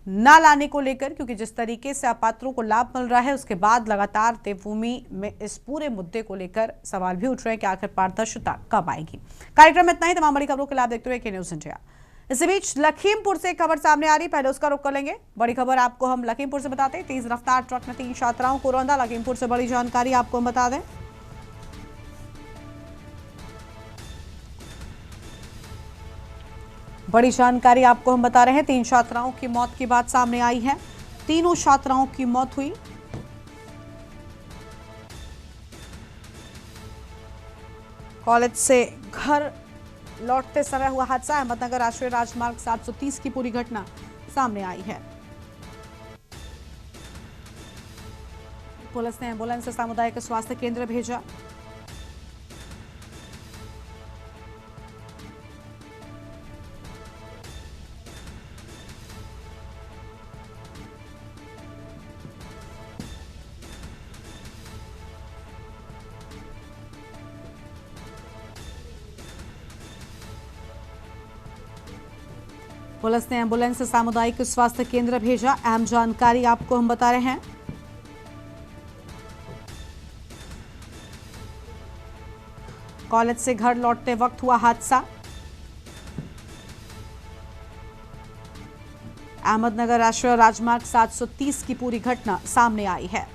ना लाने को लेकर, क्योंकि जिस तरीके से अपात्रों को लाभ मिल रहा है उसके बाद लगातार देवभूमि में इस पूरे मुद्दे को लेकर सवाल भी उठ रहे हैं कि आखिर पारदर्शिता कब आएगी। कार्यक्रम में इतना ही। तमाम बड़ी खबरों के लाभ देखते हुए के न्यूज़ इंडिया। इसी बीच लखीमपुर से खबर सामने आ रही, पहले उसका रुख कर लेंगे। बड़ी खबर आपको हम लखीमपुर से बताते हैं। तेज रफ्तार ट्रक ने 3 छात्राओं को रौंदा। लखीमपुर से बड़ी जानकारी आपको हम बता दें। बड़ी जानकारी आपको हम बता रहे हैं, 3 छात्राओं की मौत की बात सामने आई है। तीनों छात्राओं की मौत हुई। कॉलेज से घर लौटते समय हुआ हादसा। अहमदनगर राष्ट्रीय राजमार्ग 730 की पूरी घटना सामने आई है। पुलिस ने एम्बुलेंस से सामुदायिक स्वास्थ्य केंद्र भेजा। पुलिस ने एम्बुलेंस सामुदायिक स्वास्थ्य केंद्र भेजा। अहम जानकारी आपको हम बता रहे हैं। कॉलेज से घर लौटते वक्त हुआ हादसा। अहमदनगर राष्ट्रीय राजमार्ग 730 की पूरी घटना सामने आई है।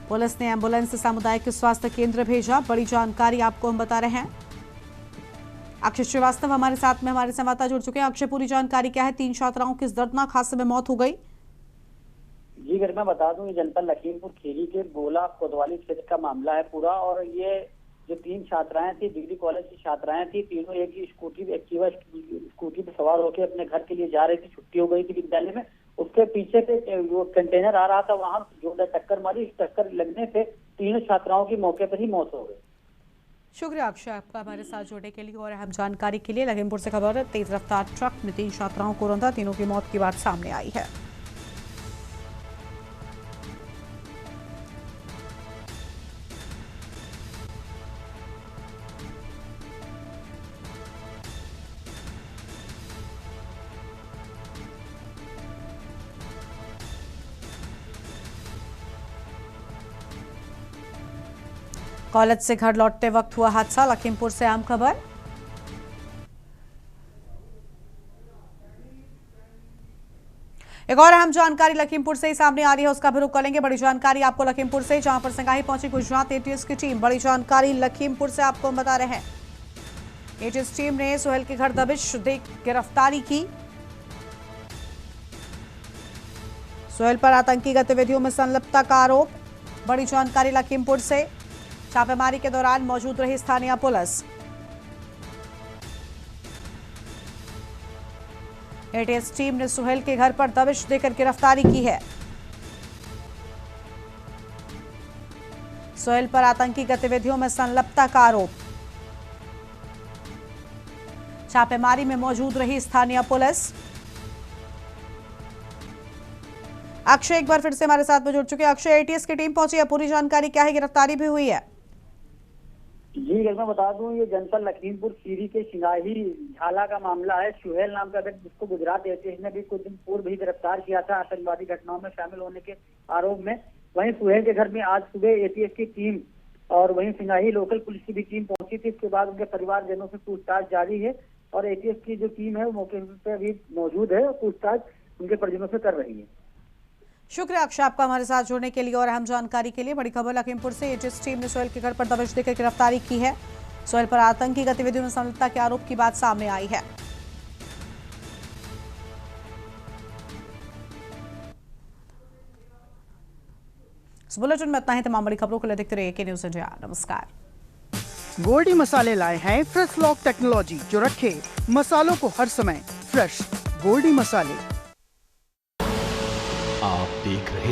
पुलिस ने एम्बुलेंस सामुदायिक स्वास्थ्य केंद्र भेजा। बड़ी जानकारी आपको हम बता रहे हैं। अक्षय श्रीवास्तव हमारे साथ में हमारे संवाददाता जुड़ चुके हैं। अक्षय, पूरी जानकारी क्या है? 3 छात्राओं की इस दर्दनाक हादसे में मौत हो गई। जी अगर मैं बता दूं, ये जनपद लखीमपुर खीरी के गोला कोतवाली क्षेत्र का मामला है पूरा। और ये जो 3 छात्राएं थी, डिग्री कॉलेज की छात्राएं थी, तीनों एक ही स्कूटी पे सवार होकर अपने घर के लिए जा रही थी। छुट्टी हो गई थी विद्यालय में। उसके पीछे से वो कंटेनर आ रहा था, वहां जोरदार टक्कर मारी। इस टक्कर लगने से तीनों छात्राओं की मौके पर ही मौत हो गई। शुक्रिया अक्षय आपका हमारे साथ जुड़ने के लिए और अहम जानकारी के लिए। लखीमपुर से खबर है, तेज रफ्तार ट्रक ने 3 छात्राओं को रौंदा। तीनों की मौत की बात सामने आई है। कॉलेज से घर लौटते वक्त हुआ हादसा। लखीमपुर से अहम खबर। एक और अहम जानकारी लखीमपुर से ही सामने आ रही है, उसका भी रुख करेंगे। बड़ी जानकारी आपको लखीमपुर से, जहां पर संगाही पहुंची गुजरात एटीएस की टीम। बड़ी जानकारी लखीमपुर से आपको हम बता रहे हैं। एटीएस टीम ने सुहेल के घर दबिश दे गिरफ्तारी की। सुहेल पर आतंकी गतिविधियों में संलिप्तता का आरोप। बड़ी जानकारी लखीमपुर से। छापेमारी के दौरान मौजूद रही स्थानीय पुलिस। एटीएस टीम ने सुहेल के घर पर दबिश देकर गिरफ्तारी की है। सुहेल पर आतंकी गतिविधियों में संलिप्तता का आरोप। छापेमारी में मौजूद रही स्थानीय पुलिस। अक्षय एक बार फिर से हमारे साथ में जुड़ चुके हैं। अक्षय, एटीएस की टीम पहुंची है, पूरी जानकारी क्या है? गिरफ्तारी भी हुई है। जी अगर मैं बता दूं, ये जनपद लखीमपुर खीरी के सिंगाही झाला का मामला है। सुहेल नाम का व्यक्ति, जिसको गुजरात एटीएस ने भी कुछ दिन पूर्व ही गिरफ्तार किया था आतंकवादी घटनाओं में शामिल होने के आरोप में। वहीं सुहेल के घर में आज सुबह एटीएस की टीम और वहीं सिंगाही लोकल पुलिस की भी टीम पहुंची थी। इसके बाद उनके परिवारजनों से पूछताछ जारी है और एटीएस की जो टीम है वो मौके पर भी मौजूद है और पूछताछ उनके परिजनों से कर रही है। शुक्रिया अक्षय आपका हमारे साथ जुड़ने के लिए और अहम जानकारी के लिए। बड़ी खबर लखीमपुर से। एटीएस टीम ने सुहेल के घर पर दबिश देकर गिरफ्तारी की है। सुहेल पर आतंकी गतिविधियों में संलिप्तता के आरोप की बात सामने आई है। इस बुलेटिन में इतना ही। तमाम बड़ी खबरों के लिए देखते रहिए के न्यूज़ इंडिया। नमस्कार। गोल्डी मसाले लाए हैं फ्रेश लॉक टेक्नोलॉजी, जो रखे मसालों को हर समय फ्रेश। गोल्डी मसाले। आप देख रहे